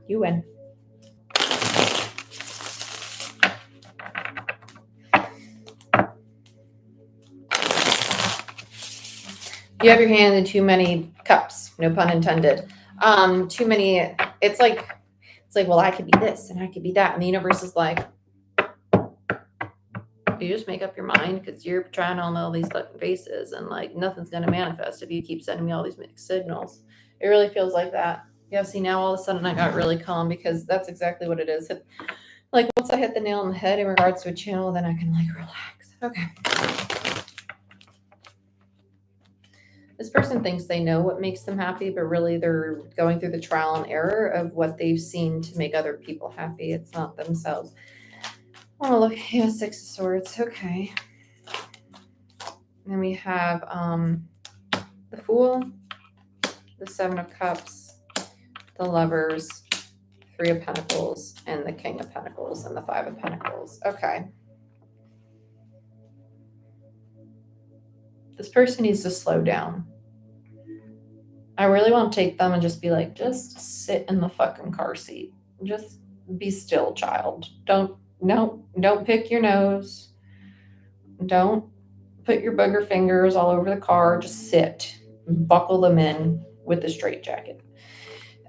You win. You have your hand in too many cups, no pun intended. Too many, it's like, well, I could be this and I could be that. And the universe is like, you just make up your mind because you're trying on all these fucking faces and like nothing's going to manifest if you keep sending me all these mixed signals. It really feels like that. Yeah, see, now all of a sudden I got really calm because that's exactly what it is. Like once I hit the nail on the head in regards to a channel, then I can like relax. Okay. This person thinks they know what makes them happy, but really they're going through the trial and error of what they've seen to make other people happy. It's not themselves. I want to look. Yeah, Six of Swords. Okay. And then we have the Fool, the Seven of Cups, the Lovers, Three of Pentacles, and the King of Pentacles, and the Five of Pentacles. Okay. This person needs to slow down. I really want to take them and just be like, just sit in the fucking car seat. Just be still, child. Don't pick your nose. Don't put your booger fingers all over the car. Just sit. Buckle them in with the straitjacket.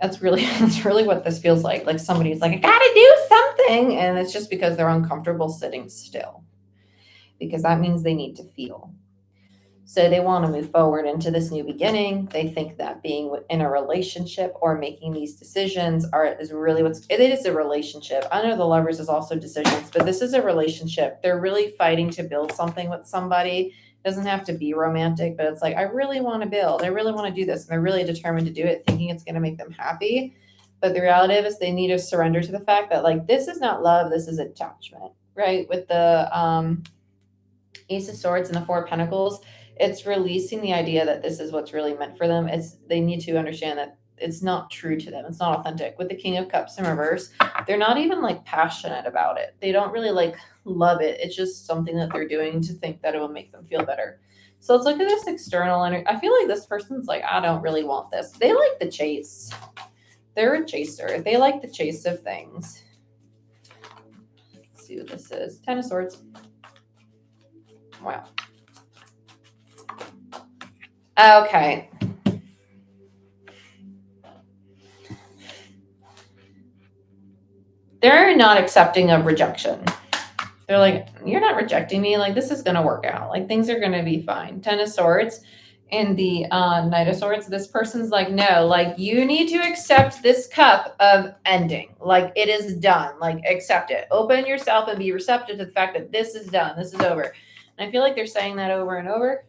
That's really what this feels like. Like somebody's like, I gotta do something. And it's just because they're uncomfortable sitting still. Because that means they need to feel. So they want to move forward into this new beginning. They think that being in a relationship or making these decisions is really it is a relationship. I know the Lovers is also decisions, but this is a relationship. They're really fighting to build something with somebody. It doesn't have to be romantic, but it's like, I really want to build. I really want to do this. And they're really determined to do it, thinking it's going to make them happy. But the reality is they need to surrender to the fact that like, this is not love. This is attachment, right? With the Ace of Swords and the Four of Pentacles, it's releasing the idea that this is what's really meant for them. They need to understand that it's not true to them. It's not authentic. With the King of Cups in reverse, they're not even like passionate about it. They don't really like love it. It's just something that they're doing to think that it will make them feel better. So let's look at this external energy. I feel like this person's like, I don't really want this. They like the chase. They're a chaser. They like the chase of things. Let's see what this is. Ten of Swords. Wow. Okay. They're not accepting of rejection. They're like, you're not rejecting me. Like, this is going to work out. Like, things are going to be fine. Ten of Swords and the Knight of Swords. This person's like, no, like, you need to accept this cup of ending. Like, it is done. Like, accept it. Open yourself and be receptive to the fact that this is done. This is over. And I feel like they're saying that over and over.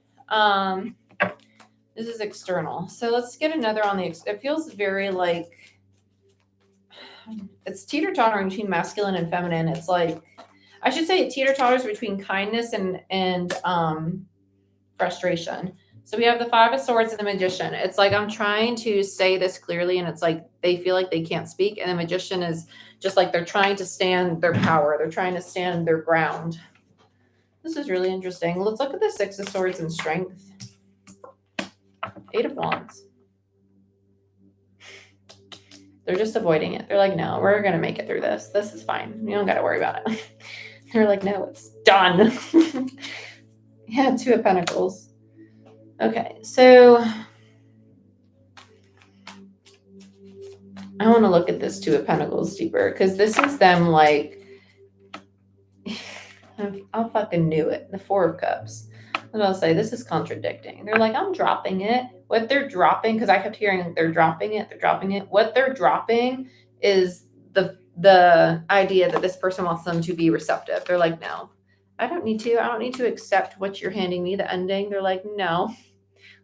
This is external. So let's get another on the, it feels very like, it's teeter-tottering between masculine and feminine. It's like, I should say it teeter-totters between kindness and frustration. So we have the Five of Swords and the Magician. It's like, I'm trying to say this clearly and it's like, they feel like they can't speak. And the Magician is just like, they're trying to stand their power. They're trying to stand their ground. This is really interesting. Let's look at the Six of Swords and Strength. Eight of Wands. They're just avoiding it. They're like, no, we're going to make it through this. This is fine. You don't got to worry about it. They're like, no, it's done. Yeah, Two of Pentacles. Okay, so I want to look at this Two of Pentacles deeper because this is them like, I fucking knew it. The Four of Cups. What I'll say, this is contradicting. They're like, I'm dropping it. What they're dropping, because I kept hearing they're dropping it, they're dropping it. What they're dropping is the idea that this person wants them to be receptive. They're like, no, I don't need to accept what you're handing me, the ending. They're like, no,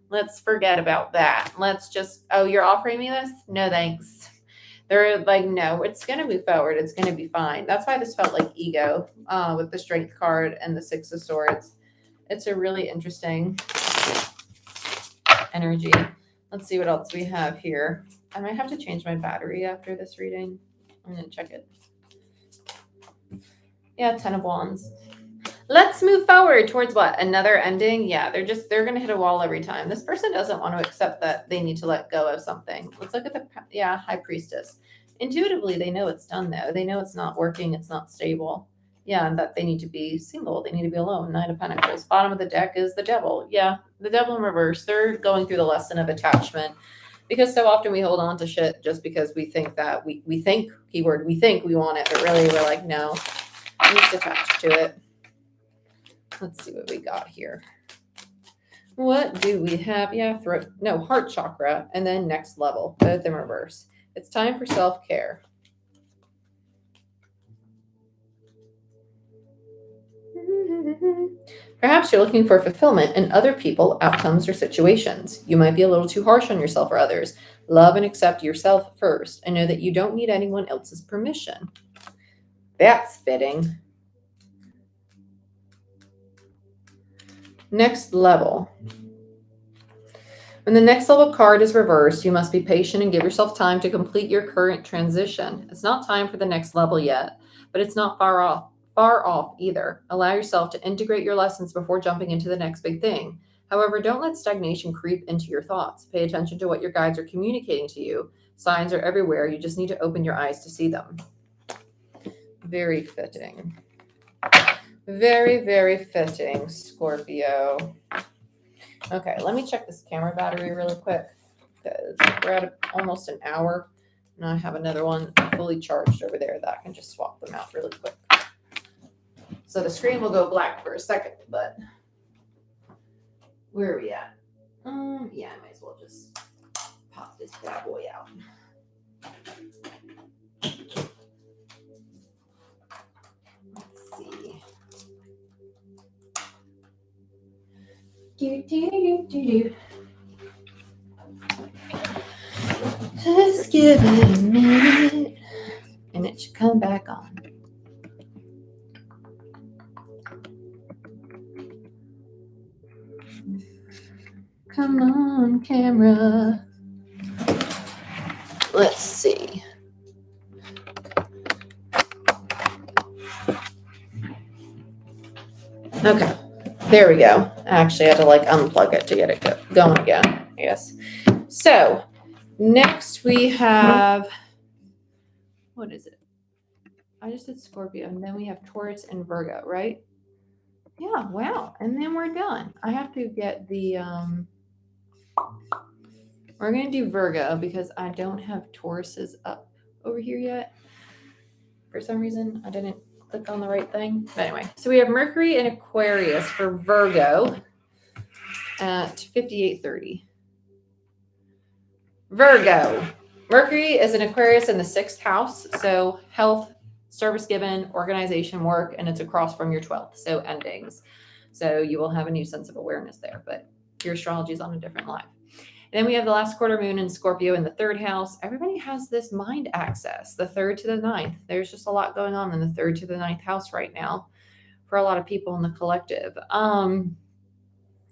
let's forget about that. Let's just, oh, you're offering me this? No, thanks. They're like, no, it's going to move forward. It's going to be fine. That's why this felt like ego with the Strength card and the Six of Swords. It's a really interesting energy. Let's see what else we have here. I might have to change my battery after this reading. I'm going to check it. Yeah, 10 of Wands. Let's move forward towards what? Another ending? Yeah, they're going to hit a wall every time. This person doesn't want to accept that they need to let go of something. Let's look at the, High Priestess. Intuitively, they know it's done though. They know it's not working. It's not stable. Yeah, and that they need to be single. They need to be alone. Nine of Pentacles. Bottom of the deck is the Devil. Yeah, the Devil in reverse. They're going through the lesson of attachment because so often we hold on to shit just because we think that we think, keyword, we think we want it, but really we're like, no, I'm just attached to it. Let's see what we got here. What do we have? Yeah, throat. No, heart chakra, and then next level, both in reverse. It's time for self-care. Perhaps you're looking for fulfillment in other people, outcomes, or situations. You might be a little too harsh on yourself or others. Love and accept yourself first, and know that you don't need anyone else's permission. That's fitting. Next level. When the next level card is reversed, you must be patient and give yourself time to complete your current transition. It's not time for the next level yet, but it's not far off either. Allow yourself to integrate your lessons before jumping into the next big thing. However, don't let stagnation creep into your thoughts. Pay attention to what your guides are communicating to you. Signs are everywhere. You just need to open your eyes to see them. Very fitting. Very, very fitting, Scorpio. Okay, let me check this camera battery really quick because we're at almost an hour and I have another one fully charged over there that I can just swap them out really quick. So the screen will go black for a second, but where are we at? Yeah, I might as well just pop this bad boy out. Let's see. Just give it a minute and it should come back on. Come on, camera. Let's see. Okay. There we go. Actually, I had to like unplug it to get it going again, I guess. So next we have, what is it? I just did Scorpio and then we have Taurus and Virgo, right? Yeah, wow. And then we're done. I have to get the, we're going to do Virgo because I don't have Tauruses up over here yet. For some reason, I didn't click on the right thing. But anyway, so we have Mercury and Aquarius for Virgo at 58:30. Virgo. Mercury is an Aquarius in the 6th house. So health, service given, organization, work, and it's across from your 12th. So endings. So you will have a new sense of awareness there, but your astrology is on a different line. And then we have the last quarter moon in Scorpio in the 3rd house. Everybody has this mind access, the 3rd to the 9th. There's just a lot going on in the 3rd to the 9th house right now for a lot of people in the collective.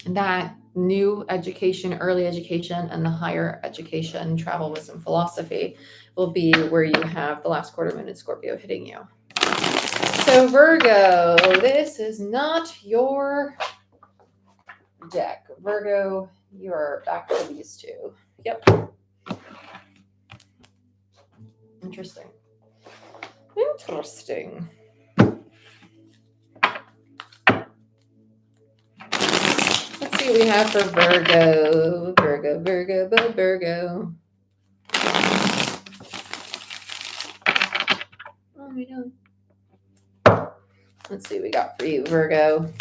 That new education, early education, and the higher education, travel, wisdom, philosophy will be where you have the last quarter moon in Scorpio hitting you. So Virgo, this is not your deck. Virgo, you are back to these two. Yep. Interesting. Interesting. Let's see what we have for Virgo. Virgo. What are we doing? Let's see what we got for you, Virgo.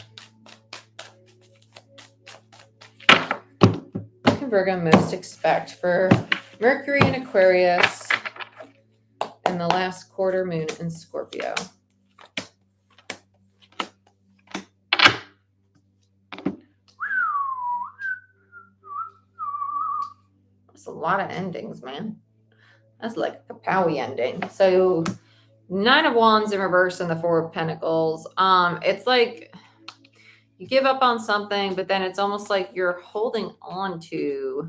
What can Virgo most expect for Mercury in Aquarius and the last quarter moon in Scorpio? That's a lot of endings, man. That's like a Kapowie ending. So 9 of Wands in reverse and the 4 of Pentacles. It's like you give up on something, but then it's almost like you're holding on to.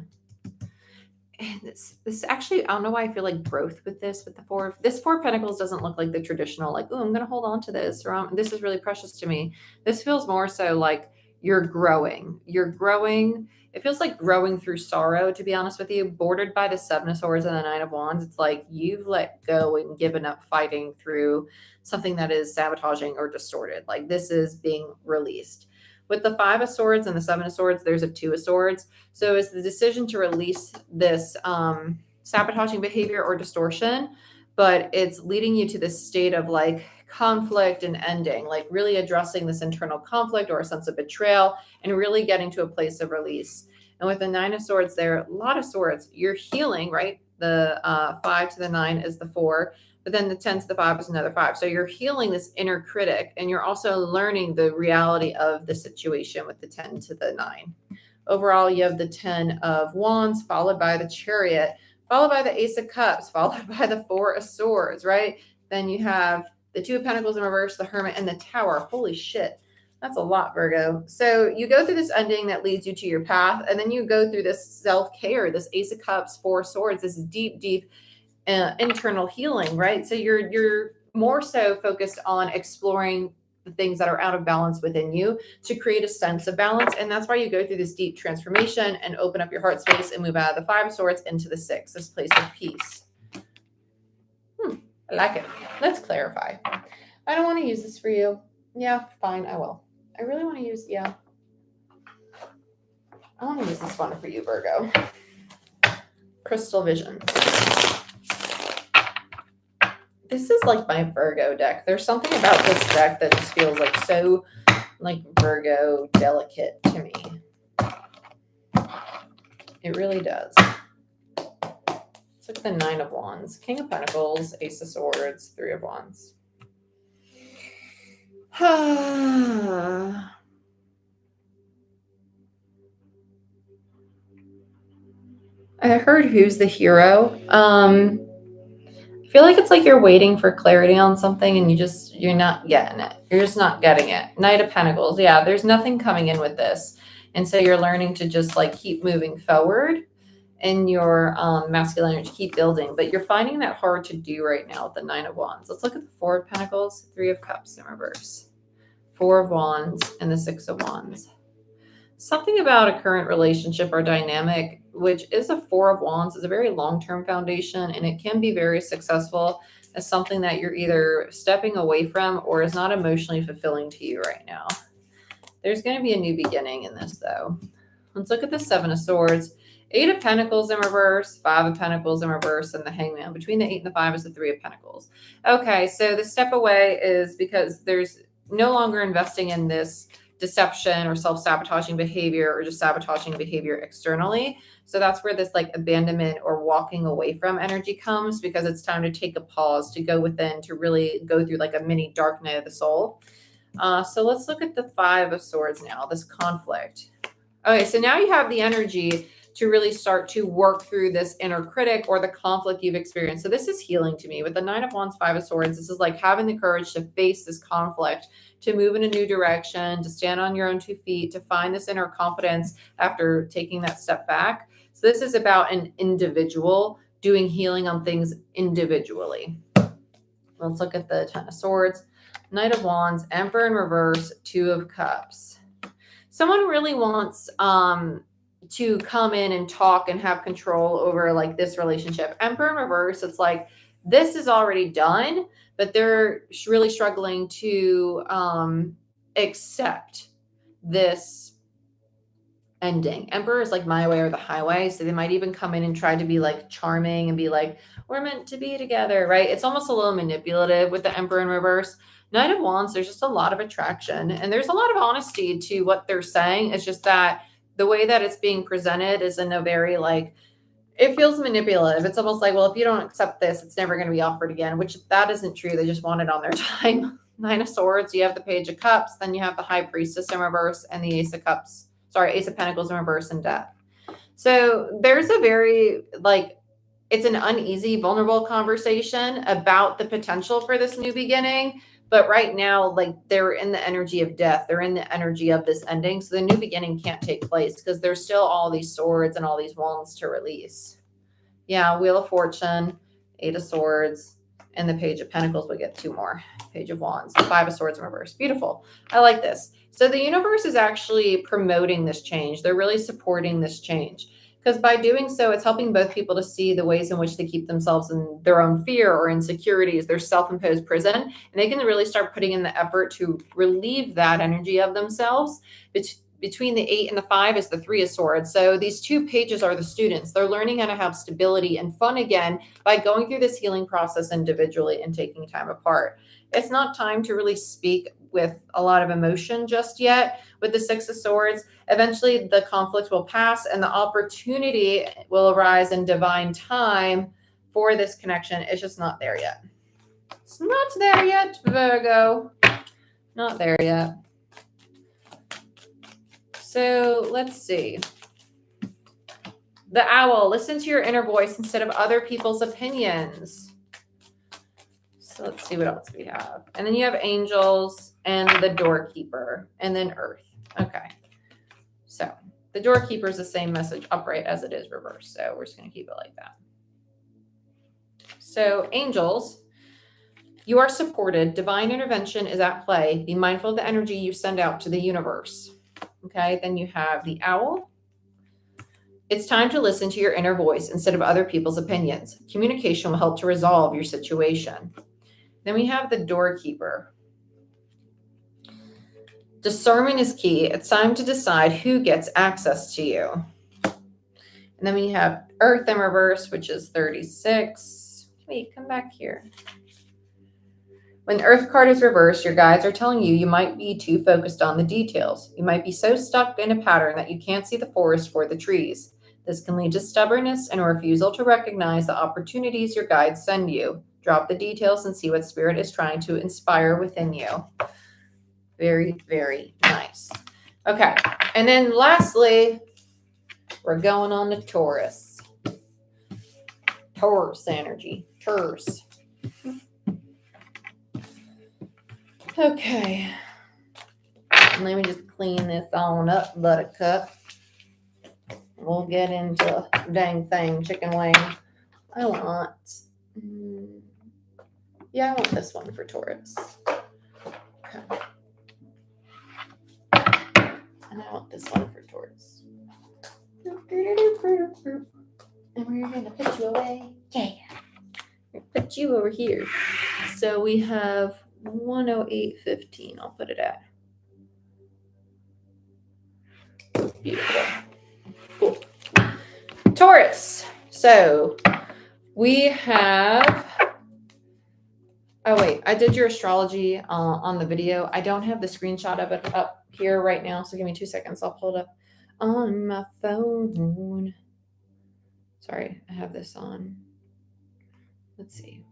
And this actually, I don't know why I feel like growth with this, with the 4 of Pentacles doesn't look like the traditional, like, oh, I'm going to hold on to this, or this is really precious to me. This feels more so like you're growing. You're growing. It feels like growing through sorrow, to be honest with you, bordered by the 7 of Swords and the 9 of Wands. It's like you've let go and given up fighting through something that is sabotaging or distorted. Like this is being released. With the 5 of Swords and the 7 of Swords, there's a 2 of Swords. So it's the decision to release this sabotaging behavior or distortion, but it's leading you to this state of like conflict and ending, like really addressing this internal conflict or a sense of betrayal and really getting to a place of release. And with the 9 of Swords there, a lot of swords, you're healing, right? The 5 to the 9 is the 4. But then the 10 to the 5 is another 5. So you're healing this inner critic, and you're also learning the reality of the situation with the 10 to the 9. Overall, you have the 10 of Wands, followed by the Chariot, followed by the Ace of Cups, followed by the 4 of Swords, right? Then you have the 2 of Pentacles in reverse, the Hermit, and the Tower. Holy shit. That's a lot, Virgo. So you go through this ending that leads you to your path, and then you go through this self-care, this Ace of Cups, 4 of Swords, this deep internal healing, right? So you're more so focused on exploring the things that are out of balance within you to create a sense of balance. And that's why you go through this deep transformation and open up your heart space and move out of the 5 of Swords into the 6, this place of peace. I like it. Let's clarify. I don't want to use this for you. Yeah, fine, I will. I really want to use, I want to use this one for you, Virgo. Crystal Visions. This is like my Virgo deck. There's something about this deck that just feels like so like Virgo delicate to me. It really does. Let's look at the 9 of Wands, King of Pentacles, Ace of Swords, 3 of Wands. I heard who's the hero. I feel like it's like you're waiting for clarity on something and you're not getting it. You're just not getting it. Knight of Pentacles. Yeah, there's nothing coming in with this. And so you're learning to just like keep moving forward in your masculine energy, keep building. But you're finding that hard to do right now with the 9 of Wands. Let's look at the 4 of Pentacles, 3 of Cups in reverse, 4 of Wands, and the 6 of Wands. Something about a current relationship or dynamic, which is a 4 of Wands, is a very long-term foundation, and it can be very successful as something that you're either stepping away from or is not emotionally fulfilling to you right now. There's going to be a new beginning in this, though. Let's look at the 7 of Swords, 8 of Pentacles in reverse, 5 of Pentacles in reverse, and the Hangman. Between the 8 and the 5 is the 3 of Pentacles. Okay, so the step away is because there's no longer investing in this deception or self-sabotaging behavior or just sabotaging behavior externally. So that's where this like abandonment or walking away from energy comes, because it's time to take a pause, to go within, to really go through like a mini dark night of the soul. So let's look at the 5 of Swords now, this conflict. Okay, so now you have the energy to really start to work through this inner critic or the conflict you've experienced. So this is healing to me. With the 9 of Wands, 5 of Swords, this is like having the courage to face this conflict, to move in a new direction, to stand on your own 2 feet, to find this inner confidence after taking that step back. So this is about an individual doing healing on things individually. Let's look at the 10 of Swords, Knight of Wands, Emperor in reverse, 2 of Cups. Someone really wants to come in and talk and have control over like this relationship. Emperor in reverse, it's like this is already done, but they're really struggling to accept this ending. Emperor is like my way or the highway. So they might even come in and try to be like charming and be like, we're meant to be together, right? It's almost a little manipulative with the Emperor in reverse. Knight of Wands, there's just a lot of attraction and there's a lot of honesty to what they're saying. It's just that the way that it's being presented is in a very like, it feels manipulative. It's almost like, well, if you don't accept this, it's never going to be offered again, which that isn't true. They just want it on their time. Nine of Swords, you have the Page of Cups, then you have the High Priestess in reverse and the Ace of Cups. Sorry, Ace of Pentacles in reverse and Death. So there's a very, like, it's an uneasy, vulnerable conversation about the potential for this new beginning. But right now, like, they're in the energy of death. They're in the energy of this ending. So the new beginning can't take place because there's still all these swords and all these wands to release. Yeah, Wheel of Fortune, Eight of Swords, and the Page of Pentacles. We'll get two more. Page of Wands, Five of Swords in reverse. Beautiful. I like this. So the universe is actually promoting this change. They're really supporting this change because by doing so, it's helping both people to see the ways in which they keep themselves in their own fear or insecurities, their self-imposed prison, and they can really start putting in the effort to relieve that energy of themselves. Between the 8 and the 5 is the Three of Swords. So these two pages are the students. They're learning how to have stability and fun again by going through this healing process individually and taking time apart. It's not time to really speak with a lot of emotion just yet. With the Six of Swords, eventually the conflict will pass and the opportunity will arise in divine time for this connection. It's just not there yet. It's not there yet, Virgo. Not there yet. So let's see. The Owl, listen to your inner voice instead of other people's opinions. So let's see what else we have. And then you have Angels and the Doorkeeper and then Earth. Okay. So the Doorkeeper is the same message upright as it is reverse. So we're just going to keep it like that. So Angels, you are supported. Divine intervention is at play. Be mindful of the energy you send out to the universe. Okay, then you have the Owl. It's time to listen to your inner voice instead of other people's opinions. Communication will help to resolve your situation. Then we have the Doorkeeper. Discernment is key. It's time to decide who gets access to you. And then we have Earth in reverse, which is 36. Wait, come back here. When the Earth card is reversed, your guides are telling you might be too focused on the details. You might be so stuck in a pattern that you can't see the forest for the trees. This can lead to stubbornness and a refusal to recognize the opportunities your guides send you. Drop the details and see what spirit is trying to inspire within you. Very, very nice. Okay, and then lastly, we're going on to Taurus. Taurus energy. Taurus. Okay, let me just clean this on up, Buttercup. We'll get into dang thing, chicken wing. I want this one for Taurus. Okay. And I want this one for Taurus. And we're going to put you away. Yeah. Put you over here. So we have 108.15. I'll put it at. Beautiful. Cool. Taurus. So we have. Oh, wait. I did your astrology on the video. I don't have the screenshot of it up here right now. So give me 2 seconds. I'll pull it up on my phone. Sorry. I have this on. Let's see.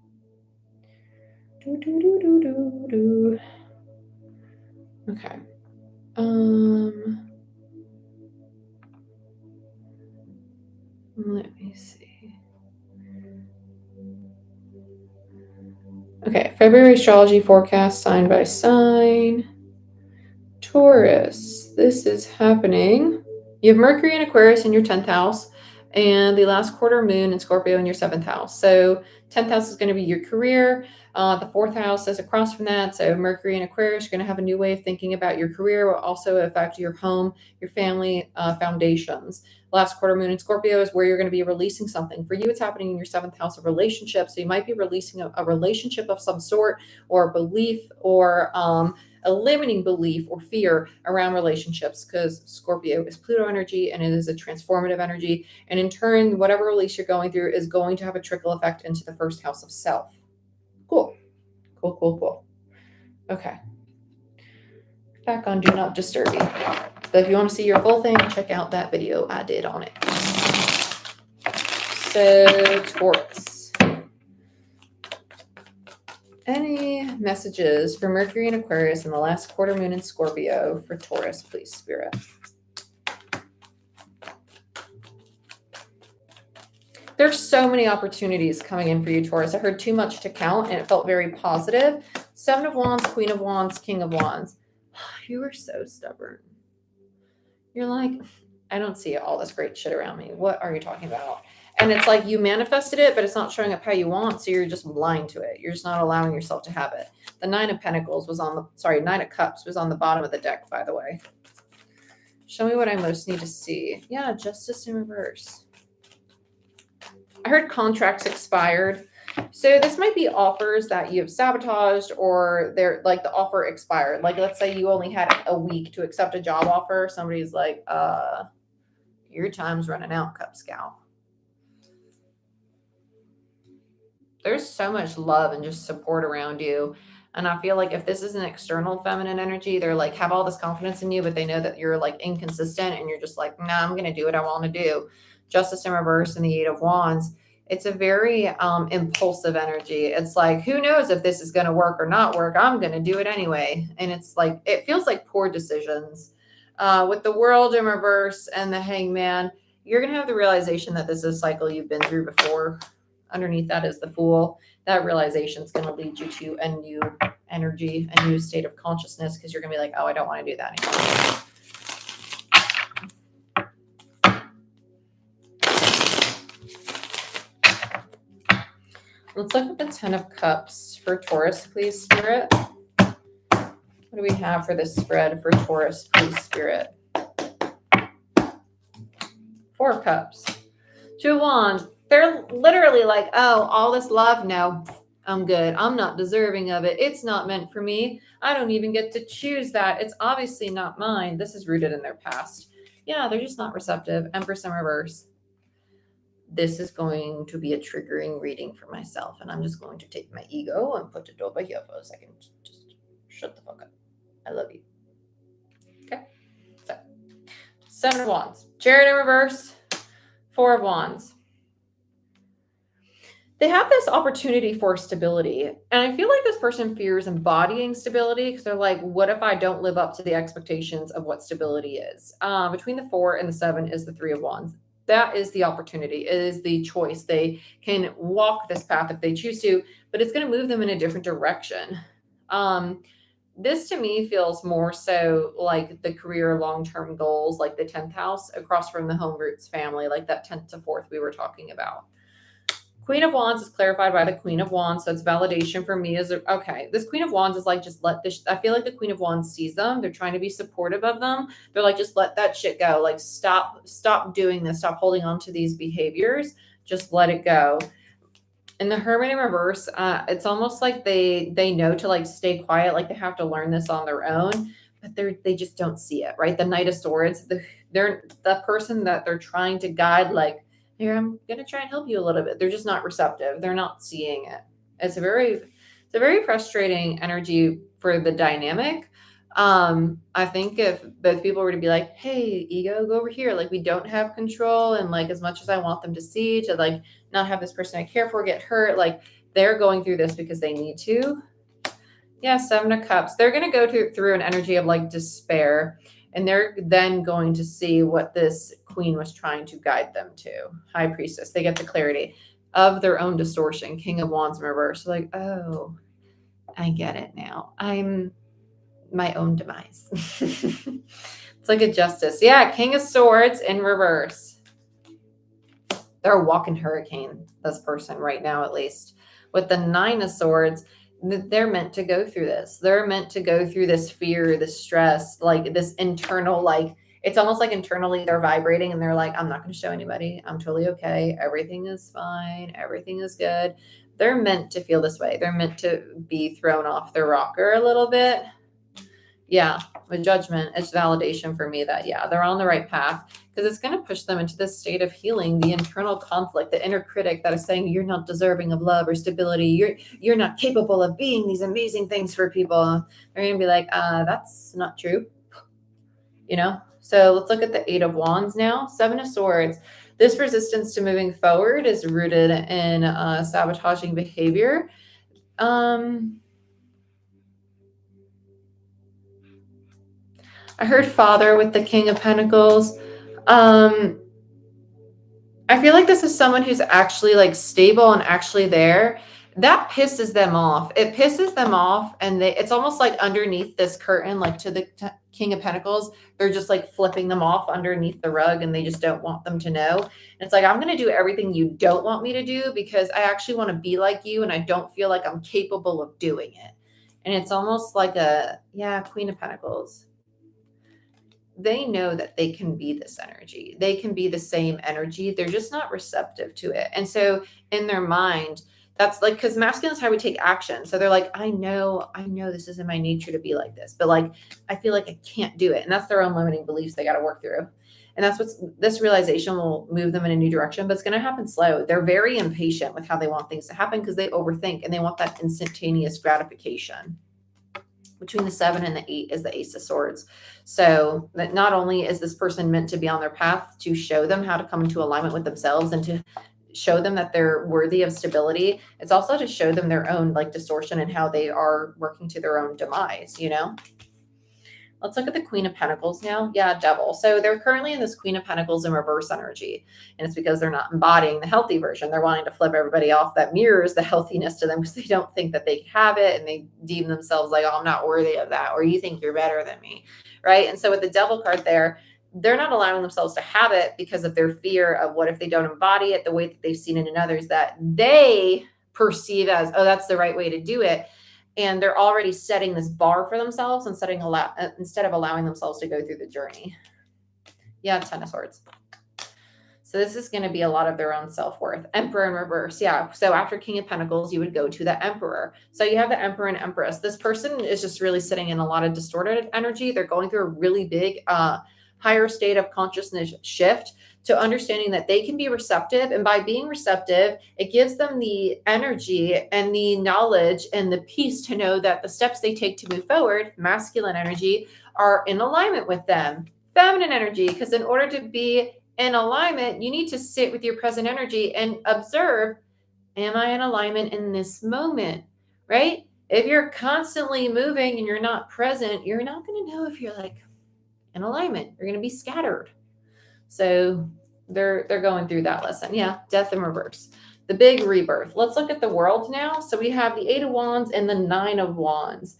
Okay. Let me see. Okay, February astrology forecast sign by sign. Taurus, this is happening. You have Mercury and Aquarius in your 10th house and the last quarter moon in Scorpio in your 7th house. So 10th house is going to be your career. The 4th house is across from that. So Mercury and Aquarius, you're going to have a new way of thinking about your career. Will also affect your home, your family, foundations. Last quarter moon in Scorpio is where you're going to be releasing something. For you, it's happening in your 7th house of relationships. So you might be releasing a relationship of some sort or belief or a limiting belief or fear around relationships, because Scorpio is Pluto energy and it is a transformative energy. And in turn, whatever release you're going through is going to have a trickle effect into the first house of self. Cool. Cool, cool, cool. Okay. Back on Do Not Disturb Me. So if you want to see your full thing, check out that video I did on it. So, Taurus. Any messages for Mercury and Aquarius in the last quarter moon in Scorpio for Taurus, please, Spirit? There's so many opportunities coming in for you, Taurus. I heard too much to count, and it felt very positive. 7 of Wands, Queen of Wands, King of Wands. You are so stubborn. You're like, I don't see all this great shit around me. What are you talking about? And it's like you manifested it, but it's not showing up how you want, so you're just blind to it. You're just not allowing yourself to have it. The 9 of Pentacles was on the, 9 of Cups was on the bottom of the deck, by the way. Show me what I most need to see. Yeah, Justice in reverse. I heard contracts expired. So this might be offers that you have sabotaged, or they're like the offer expired. Like, let's say you only had a week to accept a job offer. Somebody's like, your time's running out, Cup Scout. There's so much love and just support around you. And I feel like if this is an external feminine energy, they're like, have all this confidence in you, but they know that you're like inconsistent and you're just like, nah, I'm going to do what I want to do. Justice in reverse and the 8 of Wands. It's a very impulsive energy. It's like, who knows if this is going to work or not work? I'm going to do it anyway. And it's like, it feels like poor decisions. With the World in reverse and the Hangman, you're going to have the realization that this is a cycle you've been through before. Underneath that is the Fool. That realization is going to lead you to a new energy, a new state of consciousness, because you're going to be like, oh, I don't want to do that anymore. Let's look at the 10 of Cups for Taurus, please, Spirit. What do we have for this spread for Taurus, please, Spirit? 4 of Cups. 2 of Wands. They're literally like, oh, all this love? No, I'm good. I'm not deserving of it. It's not meant for me. I don't even get to choose that. It's obviously not mine. This is rooted in their past. Yeah, they're just not receptive. Empress in reverse. This is going to be a triggering reading for myself, and I'm just going to take my ego and put it over here for a second. Just shut the fuck up. I love you. Okay. So, 7 of Wands. Chariot in reverse. 4 of Wands. They have this opportunity for stability. And I feel like this person fears embodying stability, because they're like, what if I don't live up to the expectations of what stability is? Between the 4 and the 7 is the 3 of Wands. That is the opportunity. It is the choice. They can walk this path if they choose to, but it's going to move them in a different direction. This to me feels more so like the career long-term goals, like the 10th house across from the home roots family, like that 10th to 4th we were talking about. Queen of Wands is clarified by the Queen of Wands. So it's validation for me as okay. This Queen of Wands is like, just let this, I feel like the Queen of Wands sees them. They're trying to be supportive of them. They're like, just let that shit go. Like, stop doing this. Stop holding on to these behaviors. Just let it go. In the Hermit in reverse, it's almost like they know to like stay quiet. Like they have to learn this on their own, but they just don't see it, right? The Knight of Swords, they're the person that they're trying to guide, like, here, I'm going to try and help you a little bit. They're just not receptive. They're not seeing it. It's a very frustrating energy for the dynamic. I think if both people were to be like, hey, ego, go over here. Like, we don't have control. And like, as much as I want them to see, to like not have this person I care for get hurt, like they're going through this because they need to. Yeah, 7 of Cups. They're going to go through an energy of like despair. And they're then going to see what this queen was trying to guide them to. High Priestess. They get the clarity of their own distortion. King of Wands in reverse. Like, oh, I get it now. I'm my own demise. It's like a Justice. Yeah, King of Swords in reverse. They're a walking hurricane, this person right now, at least. With the 9 of Swords, they're meant to go through this. They're meant to go through this fear, this stress, like this internal, like it's almost like internally they're vibrating and they're like, I'm not going to show anybody. I'm totally okay. Everything is fine. Everything is good. They're meant to feel this way. They're meant to be thrown off their rocker a little bit. Yeah, with Judgment, it's validation for me that, yeah, they're on the right path, because it's going to push them into this state of healing the internal conflict, the inner critic that is saying you're not deserving of love or stability. You're not capable of being these amazing things for people. They're going to be like, that's not true. You know? So let's look at the Eight of Wands now. Seven of Swords. This resistance to moving forward is rooted in sabotaging behavior. I heard Father with the King of Pentacles. I feel like this is someone who's actually like stable and actually there. That pisses them off. It pisses them off, and it's almost like underneath this curtain, like to the King of Pentacles, they're just like flipping them off underneath the rug, and they just don't want them to know. And it's like, I'm going to do everything you don't want me to do because I actually want to be like you, and I don't feel like I'm capable of doing it. And it's almost like Queen of Pentacles. They know that they can be this energy. They can be the same energy. They're just not receptive to it. And so in their mind, that's like, because masculine is how we take action. So they're like, I know this is in my nature to be like this, but like, I feel like I can't do it. And that's their own limiting beliefs they got to work through. And that's this realization will move them in a new direction, but it's going to happen slow. They're very impatient with how they want things to happen because they overthink and they want that instantaneous gratification. Between the 7 and the 8 is the Ace of Swords. So that not only is this person meant to be on their path to show them how to come into alignment with themselves and to show them that they're worthy of stability, it's also to show them their own like distortion and how they are working to their own demise, you know? Let's look at the Queen of Pentacles now. Yeah, Devil. So they're currently in this Queen of Pentacles in reverse energy. And it's because they're not embodying the healthy version. They're wanting to flip everybody off that mirrors the healthiness to them because they don't think that they can have it. And they deem themselves like, oh, I'm not worthy of that. Or you think you're better than me, right? And so with the Devil card there, they're not allowing themselves to have it because of their fear of what if they don't embody it the way that they've seen it in others that they perceive as, oh, that's the right way to do it. And they're already setting this bar for themselves and instead of allowing themselves to go through the journey. Yeah, 10 of Swords. So this is going to be a lot of their own self-worth. Emperor in reverse. Yeah. So after King of Pentacles, you would go to the Emperor. So you have the Emperor and Empress. This person is just really sitting in a lot of distorted energy. They're going through a really big higher state of consciousness shift to understanding that they can be receptive. And by being receptive, it gives them the energy and the knowledge and the peace to know that the steps they take to move forward, masculine energy, are in alignment with them. Feminine energy, because in order to be in alignment, you need to sit with your present energy and observe, am I in alignment in this moment, right? If you're constantly moving and you're not present, you're not going to know if you're like in alignment. You're going to be scattered. So they're going through that lesson. Yeah, Death in reverse. The big rebirth. Let's look at the world now. So we have the 8 of Wands and the 9 of Wands.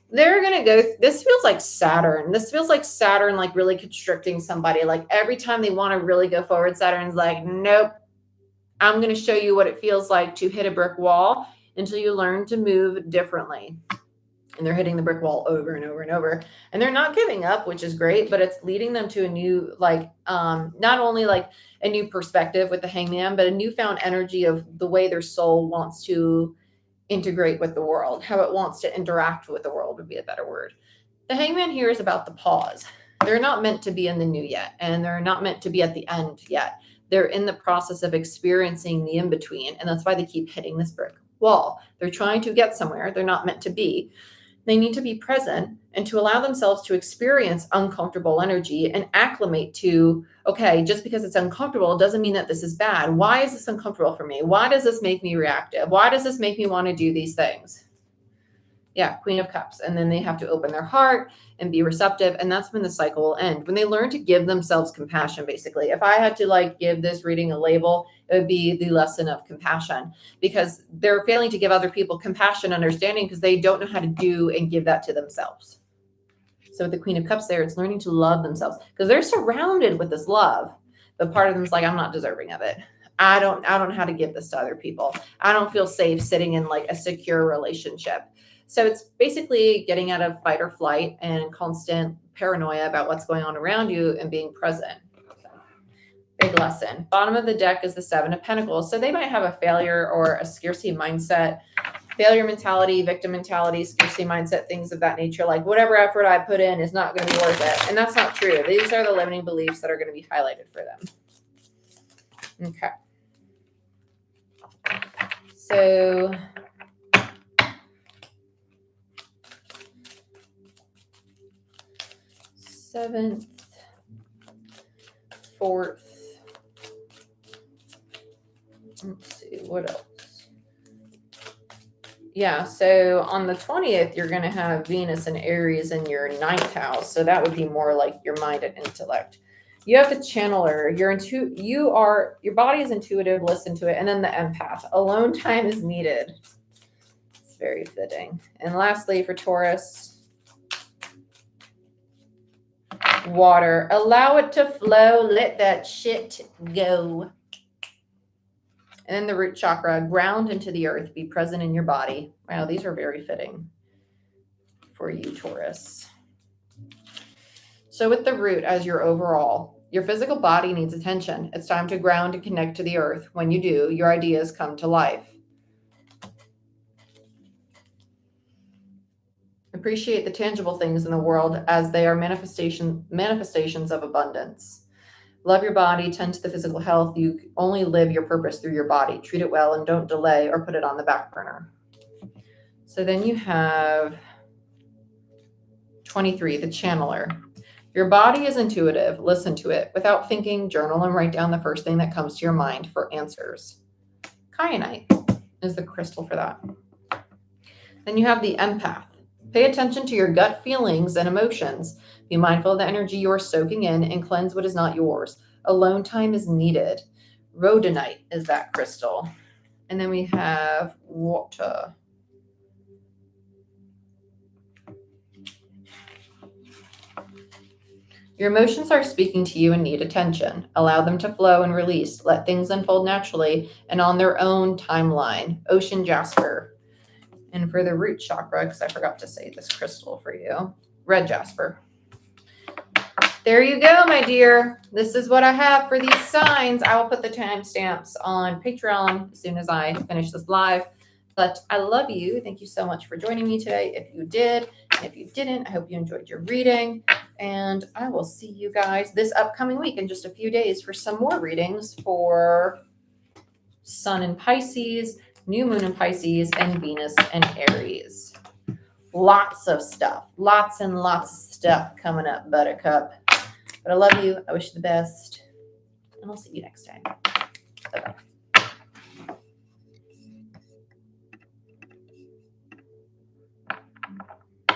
They're going to go, this feels like Saturn. This feels like Saturn, like really constricting somebody. Like every time they want to really go forward, Saturn's like, nope, I'm going to show you what it feels like to hit a brick wall until you learn to move differently. And they're hitting the brick wall over and over and over. And they're not giving up, which is great, but it's leading them to a new, like, not only like a new perspective with the Hangman, but a newfound energy of the way their soul wants to integrate with the world, how it wants to interact with the world would be a better word. The Hangman here is about the pause. They're not meant to be in the new yet, and they're not meant to be at the end yet. They're in the process of experiencing the in-between, and that's why they keep hitting this brick wall. They're trying to get somewhere they're not meant to be. They need to be present and to allow themselves to experience uncomfortable energy and acclimate to, okay, just because it's uncomfortable doesn't mean that this is bad. Why is this uncomfortable for me? Why does this make me reactive? Why does this make me want to do these things? Yeah, Queen of Cups. And then they have to open their heart and be receptive. And that's when the cycle will end. When they learn to give themselves compassion, basically. If I had to like give this reading a label, it would be the lesson of compassion, because they're failing to give other people compassion, understanding, because they don't know how to do and give that to themselves. So with the Queen of Cups there, it's learning to love themselves because they're surrounded with this love. But part of them is like, I'm not deserving of it. I don't know how to give this to other people. I don't feel safe sitting in like a secure relationship. So it's basically getting out of fight or flight and constant paranoia about what's going on around you and being present. Big lesson. Bottom of the deck is the 7 of Pentacles. So they might have a failure or a scarcity mindset Failure mentality, victim mentality, scarcity mindset, things of that nature. Like whatever effort I put in is not going to be worth it. And that's not true. These are the limiting beliefs that are going to be highlighted for them. Okay. So seventh, fourth. Let's see, what else? Yeah, so on the 20th, you're going to have Venus and Aries in your 9th house. So that would be more like your mind and intellect. You have the channeler. Your body is intuitive, listen to it. And then the empath. Alone time is needed. It's very fitting. And lastly, for Taurus, water. Allow it to flow. Let that shit go. And then the root chakra, ground into the earth, be present in your body. Wow, these are very fitting for you, Taurus. So with the root as your overall, your physical body needs attention. It's time to ground and connect to the earth. When you do, your ideas come to life. Appreciate the tangible things in the world as they are manifestations of abundance. Love your body, tend to the physical health. You only live your purpose through your body. Treat it well and don't delay or put it on the back burner. So then you have 23, the channeler. Your body is intuitive. Listen to it. Without thinking, journal and write down the first thing that comes to your mind for answers. Kyanite is the crystal for that. Then you have the empath. Pay attention to your gut feelings and emotions. Be mindful of the energy you're soaking in and cleanse what is not yours. Alone time is needed. Rhodonite is that crystal. And then we have water. Your emotions are speaking to you and need attention. Allow them to flow and release. Let things unfold naturally and on their own timeline. Ocean jasper. And for the root chakra, because I forgot to say this crystal for you, red jasper. There you go, my dear. This is what I have for these signs. I will put the timestamps on Patreon as soon as I finish this live. But I love you. Thank you so much for joining me today. If you did, and if you didn't, I hope you enjoyed your reading. And I will see you guys this upcoming week in just a few days for some more readings for Sun in Pisces, New Moon in Pisces, and Venus and Aries. Lots of stuff. Lots and lots of stuff coming up, Buttercup. But I love you. I wish you the best. And I'll see you next time. Bye-bye.